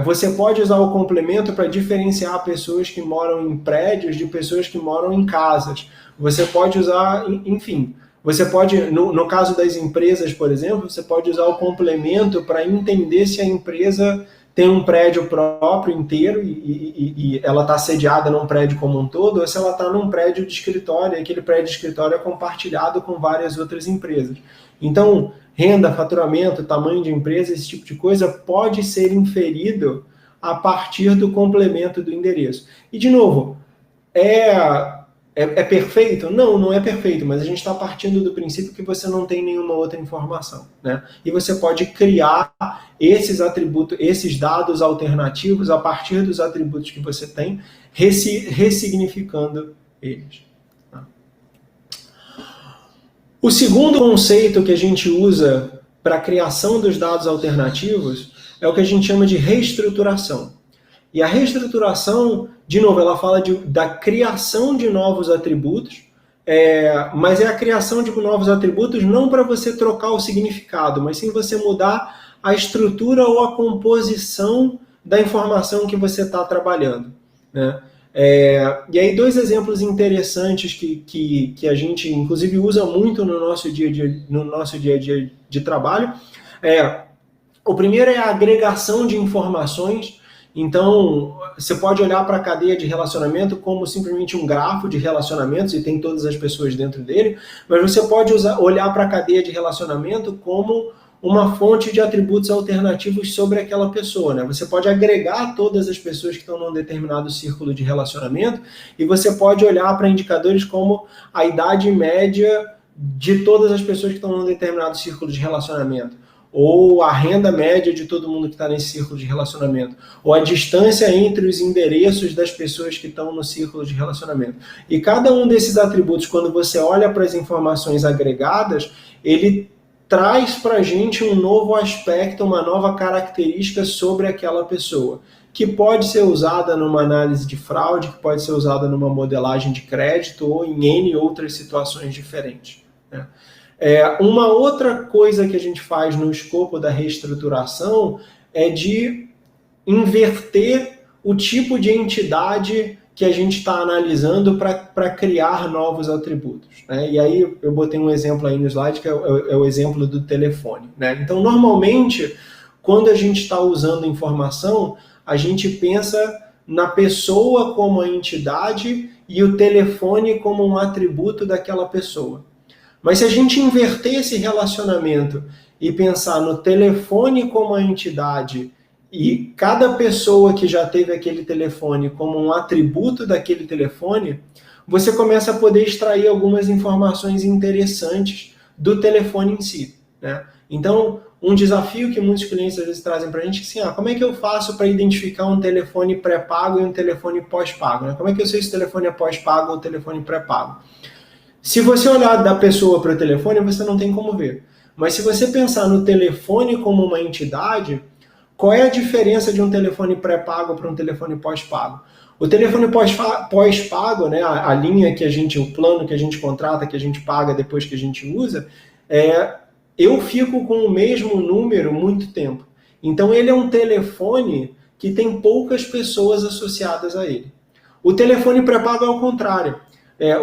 Você pode usar o complemento para diferenciar pessoas que moram em prédios de pessoas que moram em casas. Você pode usar, enfim, você pode, no caso das empresas, por exemplo, você pode usar o complemento para entender se a empresa tem um prédio próprio inteiro e ela está sediada num prédio como um todo, ou se ela está num prédio de escritório, e aquele prédio de escritório é compartilhado com várias outras empresas. Então, renda, faturamento, tamanho de empresa, esse tipo de coisa pode ser inferido a partir do complemento do endereço. E, de novo, é perfeito? Não, não é perfeito, mas a gente está partindo do princípio que você não tem nenhuma outra informação, né? E você pode criar esses atributos, esses dados alternativos a partir dos atributos que você tem, ressignificando eles. O segundo conceito que a gente usa para a criação dos dados alternativos é o que a gente chama de reestruturação. E a reestruturação, de novo, ela fala da criação de novos atributos, mas é a criação de novos atributos não para você trocar o significado, mas sim você mudar a estrutura ou a composição da informação que você está trabalhando, né? E aí, dois exemplos interessantes que a gente, inclusive, usa muito no nosso dia a dia de trabalho. O primeiro é a agregação de informações. Então, você pode olhar para a cadeia de relacionamento como simplesmente um grafo de relacionamentos e tem todas as pessoas dentro dele, mas você pode olhar para a cadeia de relacionamento como uma fonte de atributos alternativos sobre aquela pessoa, né? Você pode agregar todas as pessoas que estão num determinado círculo de relacionamento e você pode olhar para indicadores como a idade média de todas as pessoas que estão num determinado círculo de relacionamento, ou a renda média de todo mundo que está nesse círculo de relacionamento, ou a distância entre os endereços das pessoas que estão no círculo de relacionamento. E cada um desses atributos, quando você olha para as informações agregadas, ele traz para a gente um novo aspecto, uma nova característica sobre aquela pessoa, que pode ser usada numa análise de fraude, que pode ser usada numa modelagem de crédito ou em N outras situações diferentes, né? Uma outra coisa que a gente faz no escopo da reestruturação é de inverter o tipo de entidade que a gente está analisando para criar novos atributos, né? E aí eu botei um exemplo aí no slide, que é o exemplo do telefone, né? Então, normalmente, quando a gente está usando informação, a gente pensa na pessoa como a entidade e o telefone como um atributo daquela pessoa. Mas se a gente inverter esse relacionamento e pensar no telefone como a entidade e cada pessoa que já teve aquele telefone como um atributo daquele telefone, você começa a poder extrair algumas informações interessantes do telefone em si, né? Então, um desafio que muitos clientes às vezes trazem para a gente é assim, como é que eu faço para identificar um telefone pré-pago e um telefone pós-pago, né? Como é que eu sei se o telefone é pós-pago ou telefone pré-pago? Se você olhar da pessoa para o telefone, você não tem como ver. Mas se você pensar no telefone como uma entidade, qual é a diferença de um telefone pré-pago para um telefone pós-pago? O telefone pós-pago, né, a linha que a gente, o plano que a gente contrata, que a gente paga depois que a gente usa, eu fico com o mesmo número muito tempo. Então ele é um telefone que tem poucas pessoas associadas a ele. O telefone pré-pago é ao contrário.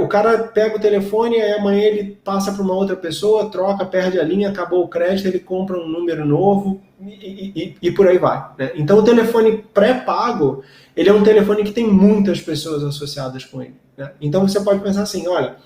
O cara pega o telefone, aí amanhã ele passa para uma outra pessoa, troca, perde a linha, acabou o crédito, ele compra um número novo e por aí vai, né? Então o telefone pré-pago, ele é um telefone que tem muitas pessoas associadas com ele, né? Então você pode pensar assim, olha,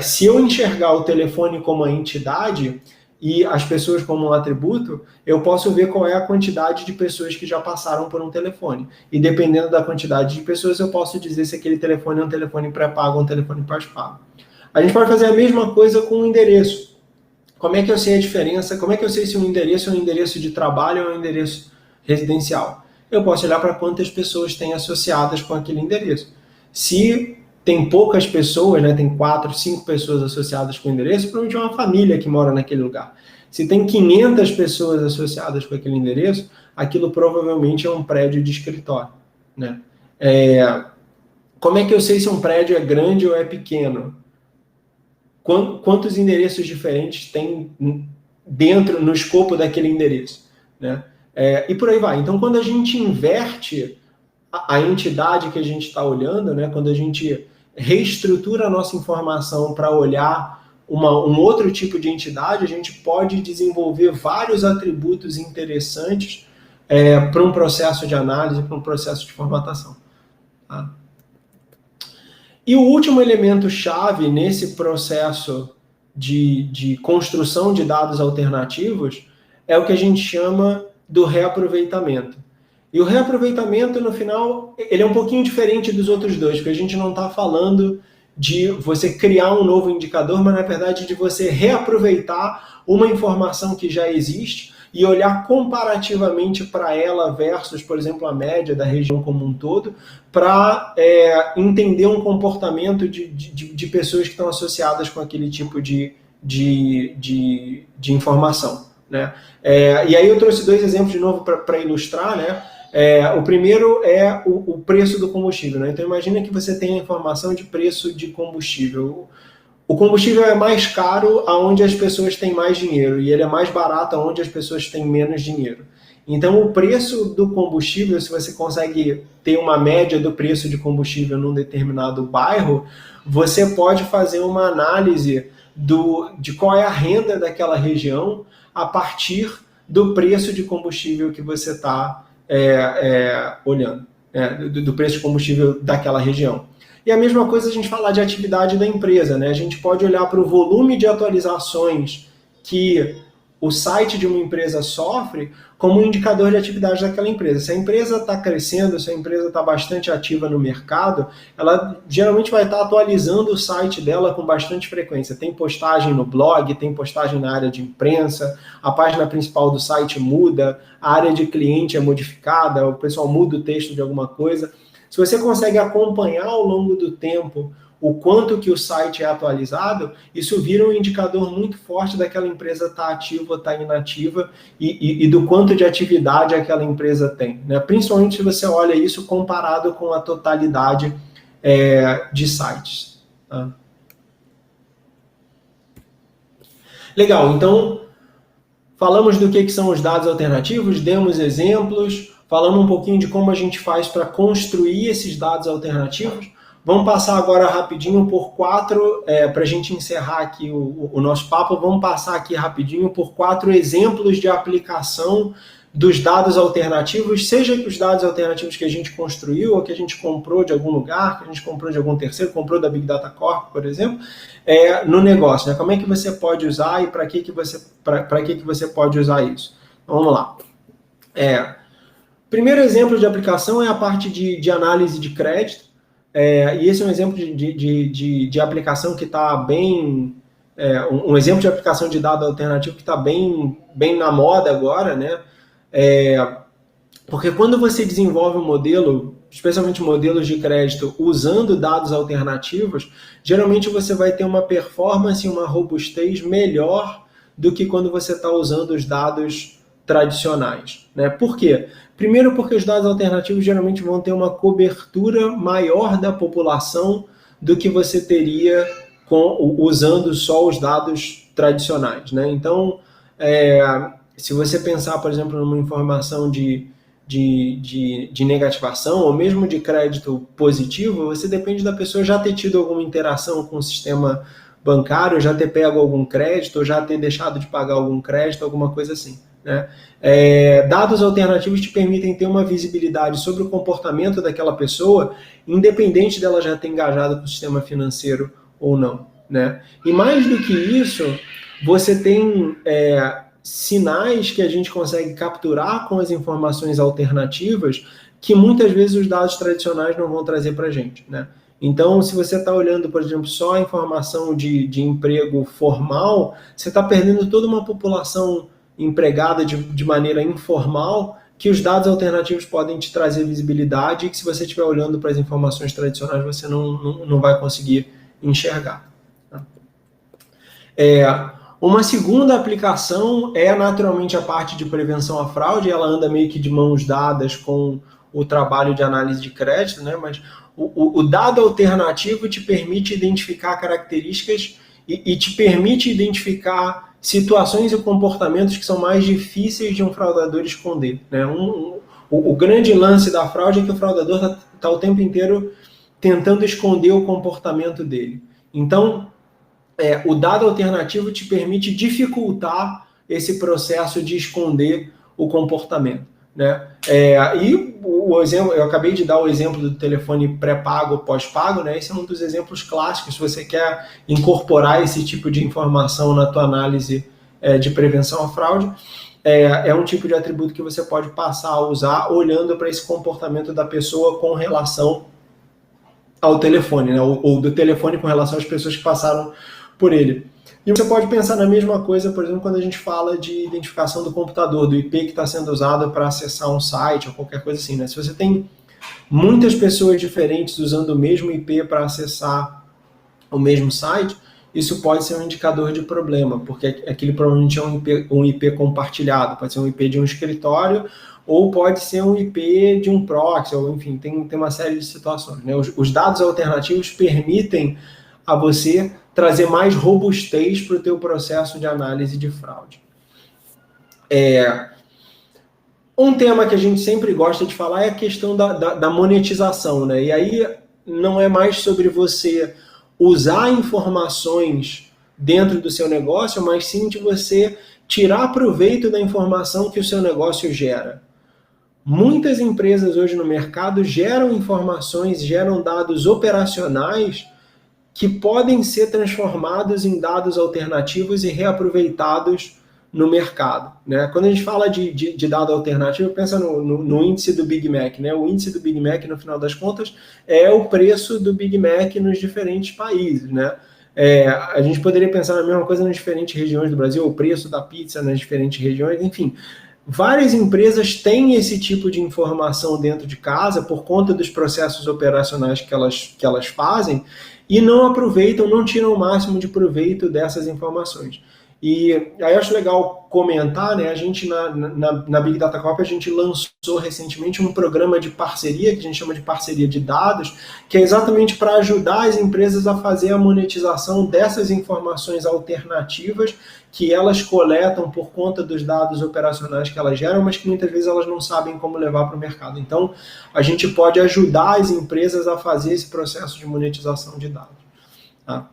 se eu enxergar o telefone como uma entidade e as pessoas como um atributo, eu posso ver qual é a quantidade de pessoas que já passaram por um telefone. E dependendo da quantidade de pessoas, eu posso dizer se aquele telefone é um telefone pré-pago ou um telefone pós-pago. A gente pode fazer a mesma coisa com o endereço. Como é que eu sei a diferença? Como é que eu sei se um endereço é um endereço de trabalho ou é um endereço residencial? Eu posso olhar para quantas pessoas tem associadas com aquele endereço. Se tem poucas pessoas, né, tem 4, 5 pessoas associadas com o endereço, provavelmente é uma família que mora naquele lugar. Se tem 500 pessoas associadas com aquele endereço, aquilo provavelmente é um prédio de escritório, né? Como é que eu sei se um prédio é grande ou é pequeno? Quantos endereços diferentes tem dentro, no escopo daquele endereço, né? E por aí vai. Então, quando a gente inverte a entidade que a gente está olhando, né, quando a gente reestrutura a nossa informação para olhar um outro tipo de entidade, a gente pode desenvolver vários atributos interessantes para um processo de análise, para um processo de formatação. Tá? E o último elemento-chave nesse processo de construção de dados alternativos é o que a gente chama do reaproveitamento. E o reaproveitamento, no final, ele é um pouquinho diferente dos outros dois, porque a gente não está falando de você criar um novo indicador, mas, na verdade, de você reaproveitar uma informação que já existe e olhar comparativamente para ela versus, por exemplo, a média da região como um todo, para entender um comportamento de pessoas que estão associadas com aquele tipo de informação, né? E aí eu trouxe 2 exemplos de novo para ilustrar, né? O primeiro é o preço do combustível, né? Então imagina que você tem a informação de preço de combustível. O combustível é mais caro aonde as pessoas têm mais dinheiro e ele é mais barato aonde as pessoas têm menos dinheiro. Então o preço do combustível, se você consegue ter uma média do preço de combustível num determinado bairro, você pode fazer uma análise de qual é a renda daquela região a partir do preço de combustível que você está olhando, do preço de combustível daquela região. E a mesma coisa a gente falar de atividade da empresa, né? A gente pode olhar para o volume de atualizações que o site de uma empresa sofre como um indicador de atividade daquela empresa. Se a empresa está crescendo, se a empresa está bastante ativa no mercado, ela geralmente vai estar atualizando o site dela com bastante frequência. Tem postagem no blog, tem postagem na área de imprensa, a página principal do site muda, a área de cliente é modificada, o pessoal muda o texto de alguma coisa. Se você consegue acompanhar ao longo do tempo o quanto que o site é atualizado, isso vira um indicador muito forte daquela empresa estar ativa ou estar inativa e do quanto de atividade aquela empresa tem, né? Principalmente se você olha isso comparado com a totalidade de sites. Tá? Legal, então falamos do que são os dados alternativos, demos exemplos, falamos um pouquinho de como a gente faz para construir esses dados alternativos. Vamos passar agora rapidinho por 4, para a gente encerrar aqui o nosso papo, vamos passar aqui rapidinho por 4 exemplos de aplicação dos dados alternativos, seja que os dados alternativos que a gente construiu ou que a gente comprou de algum lugar, que a gente comprou de algum terceiro, comprou da Big Data Corp, por exemplo, no negócio, né? Como é que você pode usar e para que você pode usar isso? Então, vamos lá. Primeiro exemplo de aplicação é a parte de análise de crédito. E esse é um exemplo de aplicação que está bem... um exemplo de aplicação de dado alternativo que está bem na moda agora, né? Porque quando você desenvolve um modelo, especialmente modelos de crédito, usando dados alternativos, geralmente você vai ter uma performance e uma robustez melhor do que quando você está usando os dados tradicionais, né? Por quê? Primeiro porque os dados alternativos geralmente vão ter uma cobertura maior da população do que você teria usando só os dados tradicionais, né? Então, se você pensar, por exemplo, numa informação de negativação ou mesmo de crédito positivo, você depende da pessoa já ter tido alguma interação com o sistema bancário, já ter pego algum crédito, ou já ter deixado de pagar algum crédito, alguma coisa assim, né? Dados alternativos te permitem ter uma visibilidade sobre o comportamento daquela pessoa, independente dela já ter engajado com o sistema financeiro ou não, né? E mais do que isso, você tem sinais que a gente consegue capturar com as informações alternativas que muitas vezes os dados tradicionais não vão trazer para a gente, né? Então, se você está olhando, por exemplo, só a informação de emprego formal, você está perdendo toda uma população empregada de maneira informal, que os dados alternativos podem te trazer visibilidade e que se você estiver olhando para as informações tradicionais, você não vai conseguir enxergar. Uma segunda aplicação é naturalmente a parte de prevenção à fraude, ela anda meio que de mãos dadas com o trabalho de análise de crédito, né? Mas o dado alternativo te permite identificar características e te permite identificar situações e comportamentos que são mais difíceis de um fraudador esconder, né? O grande lance da fraude é que o fraudador está o tempo inteiro tentando esconder o comportamento dele. Então, o dado alternativo te permite dificultar esse processo de esconder o comportamento, né? E o exemplo, eu acabei de dar o exemplo do telefone pré-pago ou pós-pago, né? Esse é um dos exemplos clássicos. Se você quer incorporar esse tipo de informação na tua análise de prevenção à fraude, é um tipo de atributo que você pode passar a usar olhando para esse comportamento da pessoa com relação ao telefone, né? Ou do telefone com relação às pessoas que passaram por ele. E você pode pensar na mesma coisa, por exemplo, quando a gente fala de identificação do computador, do IP que está sendo usado para acessar um site ou qualquer coisa assim, né? Se você tem muitas pessoas diferentes usando o mesmo IP para acessar o mesmo site, isso pode ser um indicador de problema, porque aquele provavelmente é um IP compartilhado, pode ser um IP de um escritório ou pode ser um IP de um proxy, ou enfim, tem uma série de situações, né? Os dados alternativos permitem a você trazer mais robustez para o teu processo de análise de fraude. Um tema que a gente sempre gosta de falar é a questão da monetização, né? E aí não é mais sobre você usar informações dentro do seu negócio, mas sim de você tirar proveito da informação que o seu negócio gera. Muitas empresas hoje no mercado geram informações, geram dados operacionais que podem ser transformados em dados alternativos e reaproveitados no mercado, né? Quando a gente fala de dado alternativo, pensa no índice do Big Mac, né? O índice do Big Mac, no final das contas, é o preço do Big Mac nos diferentes países, né? A gente poderia pensar na mesma coisa nas diferentes regiões do Brasil, o preço da pizza nas diferentes regiões, enfim. Várias empresas têm esse tipo de informação dentro de casa por conta dos processos operacionais que elas fazem e não aproveitam, não tiram o máximo de proveito dessas informações. E aí eu acho legal comentar, né? A gente na Big Data Corp, a gente lançou recentemente um programa de parceria, que a gente chama de parceria de dados, que é exatamente para ajudar as empresas a fazer a monetização dessas informações alternativas que elas coletam por conta dos dados operacionais que elas geram, mas que muitas vezes elas não sabem como levar para o mercado. Então, a gente pode ajudar as empresas a fazer esse processo de monetização de dados. Tá?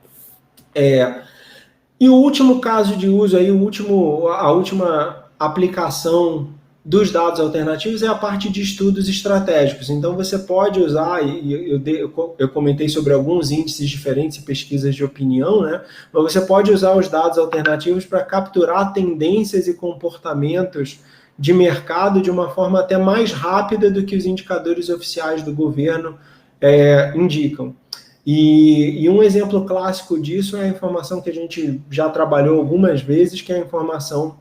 E o último caso de uso, aí, a última aplicação dos dados alternativos é a parte de estudos estratégicos. Então, você pode usar, e eu comentei sobre alguns índices diferentes e pesquisas de opinião, né? Mas você pode usar os dados alternativos para capturar tendências e comportamentos de mercado de uma forma até mais rápida do que os indicadores oficiais do governo indicam. E um exemplo clássico disso é a informação que a gente já trabalhou algumas vezes, que é a informação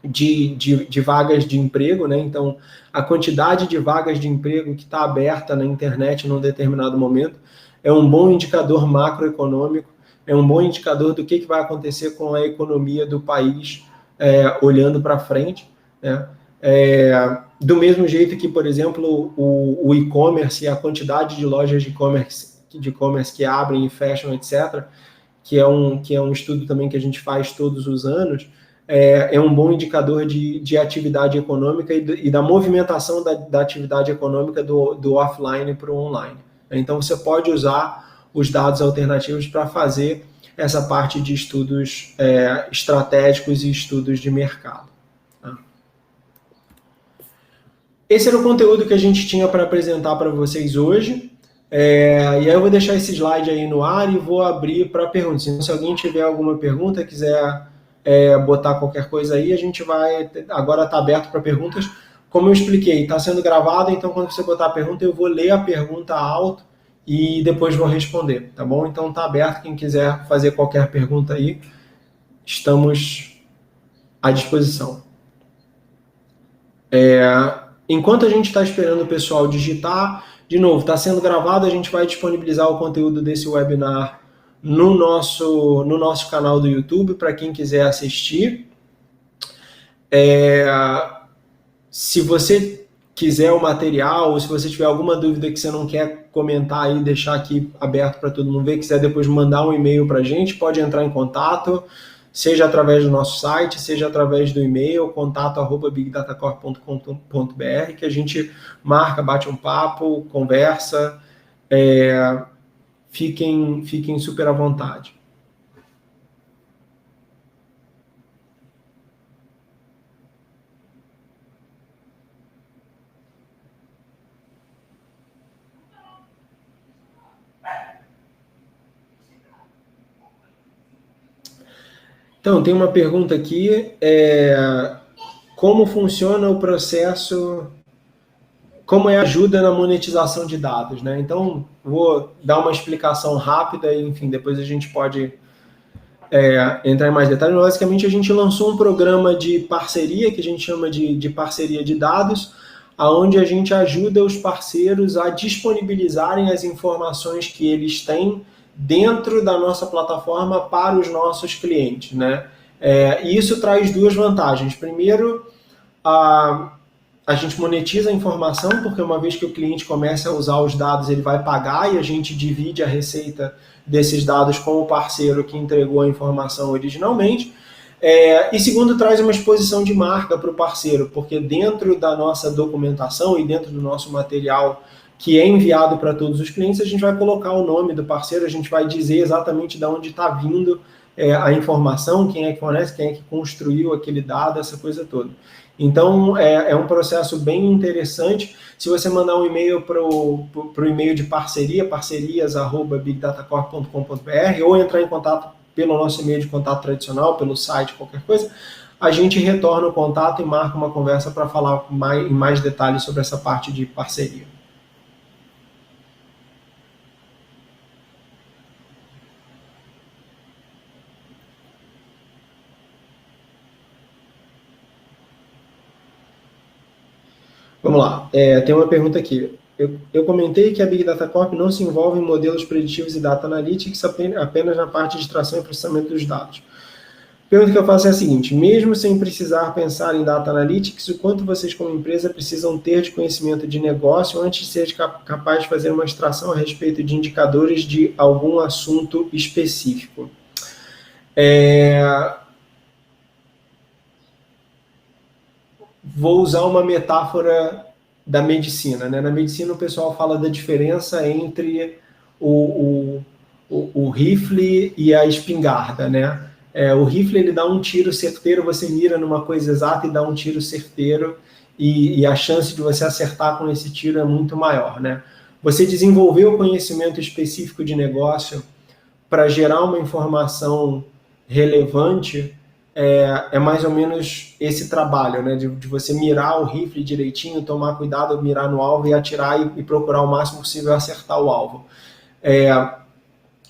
de vagas de emprego, né? Então, a quantidade de vagas de emprego que está aberta na internet num determinado momento é um bom indicador macroeconômico, é um bom indicador do que vai acontecer com a economia do país olhando para frente, né? Do mesmo jeito que, por exemplo, o e-commerce e a quantidade de lojas de e-commerce que abrem e fecham, etc., que é um estudo também que a gente faz todos os anos, é um bom indicador de atividade econômica e da movimentação da atividade econômica do offline para o online. Então, você pode usar os dados alternativos para fazer essa parte de estudos estratégicos e estudos de mercado. Tá? Esse era o conteúdo que a gente tinha para apresentar para vocês hoje. E aí eu vou deixar esse slide aí no ar e vou abrir para perguntas. Então, se alguém tiver alguma pergunta, quiser botar qualquer coisa aí, a gente vai... Agora está aberto para perguntas. Como eu expliquei, está sendo gravado, então quando você botar a pergunta, eu vou ler a pergunta alto e depois vou responder, tá bom? Então está aberto, quem quiser fazer qualquer pergunta aí, estamos à disposição. Enquanto a gente está esperando o pessoal digitar, de novo, está sendo gravado, a gente vai disponibilizar o conteúdo desse webinar no nosso canal do YouTube, para quem quiser assistir. Se você quiser o material, ou se você tiver alguma dúvida que você não quer comentar aí, deixar aqui aberto para todo mundo ver, quiser depois mandar um e-mail para a gente, pode entrar em contato, seja através do nosso site, seja através do e-mail, contato@bigdatacorp.com.br, que a gente marca, bate um papo, conversa, fiquem super à vontade. Então, tem uma pergunta aqui, como funciona o processo, como é a ajuda na monetização de dados, né? Então, vou dar uma explicação rápida e, enfim, depois a gente pode entrar em mais detalhes. Basicamente, a gente lançou um programa de parceria, que a gente chama de parceria de dados, onde a gente ajuda os parceiros a disponibilizarem as informações que eles têm dentro da nossa plataforma para os nossos clientes, né? E isso traz duas vantagens. Primeiro, a gente monetiza a informação, porque uma vez que o cliente começa a usar os dados, ele vai pagar e a gente divide a receita desses dados com o parceiro que entregou a informação originalmente. E segundo, traz uma exposição de marca para o parceiro, porque dentro da nossa documentação e dentro do nosso material que é enviado para todos os clientes, a gente vai colocar o nome do parceiro, a gente vai dizer exatamente de onde está vindo a informação, quem é que fornece, quem é que construiu aquele dado, essa coisa toda. Então, é um processo bem interessante. Se você mandar um e-mail para o e-mail de parceria, parcerias@bigdatacorp.com.br, ou entrar em contato pelo nosso e-mail de contato tradicional, pelo site, qualquer coisa, a gente retorna o contato e marca uma conversa para falar em mais detalhes sobre essa parte de parceria. Vamos lá, tem uma pergunta aqui. Eu comentei que a Big Data Corp não se envolve em modelos preditivos e data analytics, apenas na parte de extração e processamento dos dados. A pergunta que eu faço é a seguinte: mesmo sem precisar pensar em data analytics, o quanto vocês como empresa precisam ter de conhecimento de negócio antes de ser capaz de fazer uma extração a respeito de indicadores de algum assunto específico? Vou usar uma metáfora da medicina, né? Na medicina o pessoal fala da diferença entre o rifle e a espingarda, né? O rifle ele dá um tiro certeiro, você mira numa coisa exata e dá um tiro certeiro, e a chance de você acertar com esse tiro é muito maior, né? Você desenvolver o conhecimento específico de negócio para gerar uma informação relevante é mais ou menos esse trabalho, né? De você mirar o rifle direitinho, tomar cuidado, mirar no alvo e atirar e procurar o máximo possível acertar o alvo.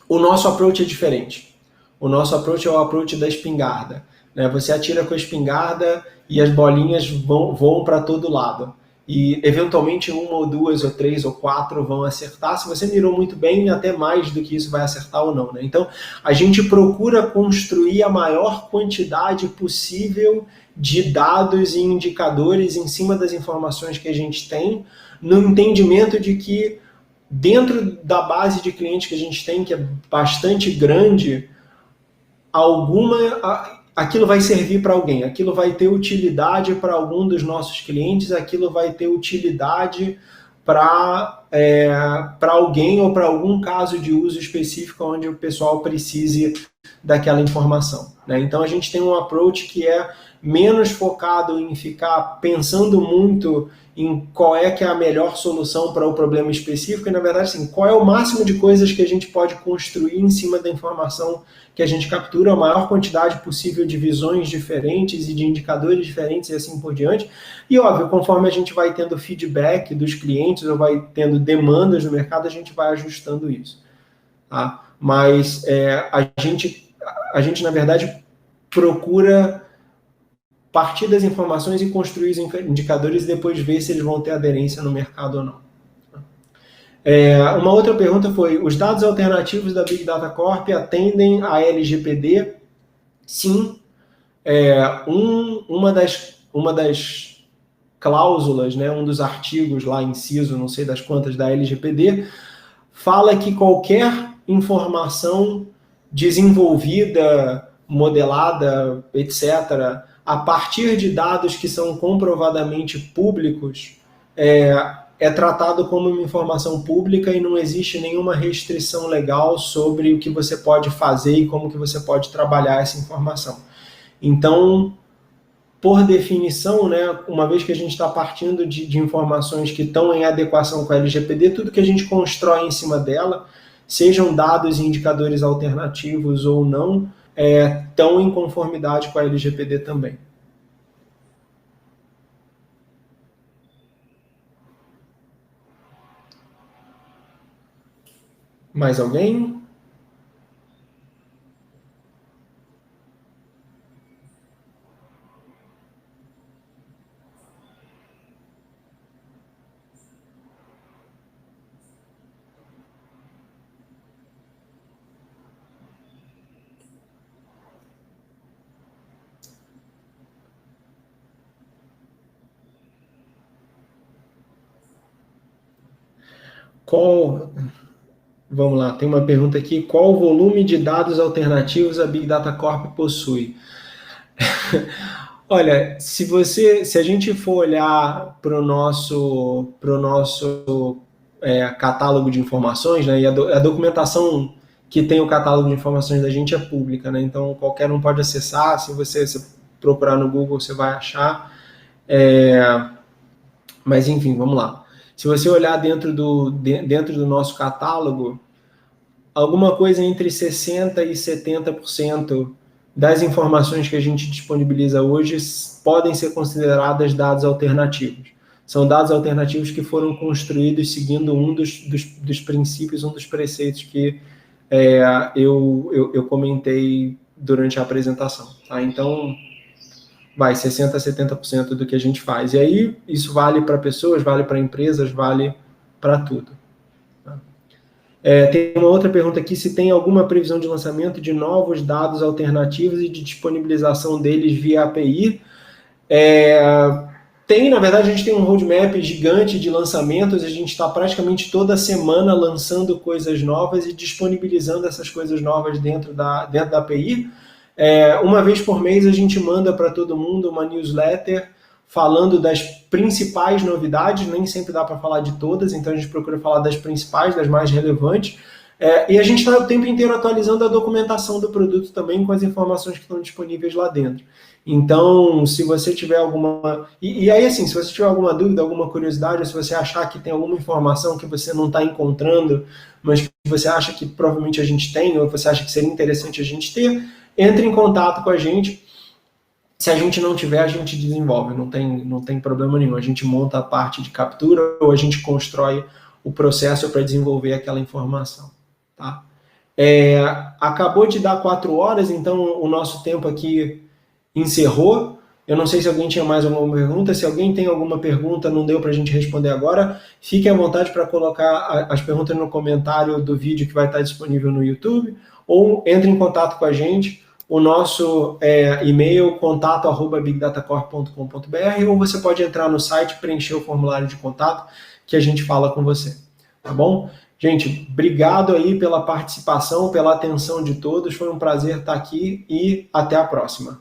O nosso approach é diferente. O nosso approach é o approach da espingarda, né? Você atira com a espingarda e as bolinhas voam para todo lado. e eventualmente uma ou duas ou três ou quatro vão acertar. Se você mirou muito bem, até mais do que isso vai acertar ou não, né? Então, a gente procura construir a maior quantidade possível de dados e indicadores em cima das informações que a gente tem, no entendimento de que dentro da base de clientes que a gente tem, que é bastante grande, aquilo vai servir para alguém, aquilo vai ter utilidade para algum dos nossos clientes, aquilo vai ter utilidade para alguém ou para algum caso de uso específico onde o pessoal precise daquela informação, né? Então a gente tem um approach que é menos focado em ficar pensando muito em qual é que é a melhor solução para o problema específico, e na verdade, assim, qual é o máximo de coisas que a gente pode construir em cima da informação que a gente captura, a maior quantidade possível de visões diferentes e de indicadores diferentes e assim por diante. E óbvio, conforme a gente vai tendo feedback dos clientes ou vai tendo demandas no mercado, a gente vai ajustando isso, tá? Mas a gente, na verdade, procura partir das informações e construir os indicadores e depois ver se eles vão ter aderência no mercado ou não. Uma outra pergunta foi: os dados alternativos da Big Data Corp atendem a LGPD? Sim. Uma das cláusulas, né, um dos artigos lá, inciso, não sei das quantas, da LGPD, fala que qualquer informação desenvolvida, modelada, etc., a partir de dados que são comprovadamente públicos, é tratado como uma informação pública e não existe nenhuma restrição legal sobre o que você pode fazer e como que você pode trabalhar essa informação. Então, por definição, né, uma vez que a gente está partindo de informações que estão em adequação com a LGPD, tudo que a gente constrói em cima dela, sejam dados e indicadores alternativos ou não, estão em conformidade com a LGPD também. Mais alguém? Vamos lá, tem uma pergunta aqui: qual o volume de dados alternativos a Big Data Corp possui? Olha, se a gente for olhar para o nosso catálogo de informações, né, e a documentação que tem o catálogo de informações da gente é pública, né, então qualquer um pode acessar. Se você procurar no Google, você vai achar. Mas enfim, vamos lá. Se você olhar dentro do nosso catálogo, alguma coisa entre 60% e 70% das informações que a gente disponibiliza hoje podem ser consideradas dados alternativos. São dados alternativos que foram construídos seguindo um dos princípios, um dos preceitos que eu comentei durante a apresentação. Tá? Então, 60% a 70% do que a gente faz. E aí, isso vale para pessoas, vale para empresas, vale para tudo. Tá? Tem uma outra pergunta aqui: se tem alguma previsão de lançamento de novos dados alternativos e de disponibilização deles via API. Tem, na verdade, a gente tem um roadmap gigante de lançamentos, a gente está praticamente toda semana lançando coisas novas e disponibilizando essas coisas novas dentro da API. Uma vez por mês a gente manda para todo mundo uma newsletter falando das principais novidades, nem sempre dá para falar de todas, então a gente procura falar das principais, das mais relevantes, e a gente está o tempo inteiro atualizando a documentação do produto também com as informações que estão disponíveis lá dentro. Então, se você tiver alguma... E aí, assim, se você tiver alguma dúvida, alguma curiosidade, ou se você achar que tem alguma informação que você não está encontrando, mas que você acha que provavelmente a gente tem, ou você acha que seria interessante a gente ter, entre em contato com a gente. Se a gente não tiver, a gente desenvolve, não tem problema nenhum. A gente monta a parte de captura ou a gente constrói o processo para desenvolver aquela informação. Tá? Acabou de dar 4 horas, então o nosso tempo aqui encerrou. Eu não sei se alguém tinha mais alguma pergunta. Se alguém tem alguma pergunta, não deu para a gente responder agora, fique à vontade para colocar as perguntas no comentário do vídeo que vai estar disponível no YouTube, ou entre em contato com a gente. O nosso e-mail, contato@bigdatacorp.com.br, ou você pode entrar no site, preencher o formulário de contato, que a gente fala com você. Tá bom? Gente, obrigado aí pela participação, pela atenção de todos. Foi um prazer estar aqui e até a próxima.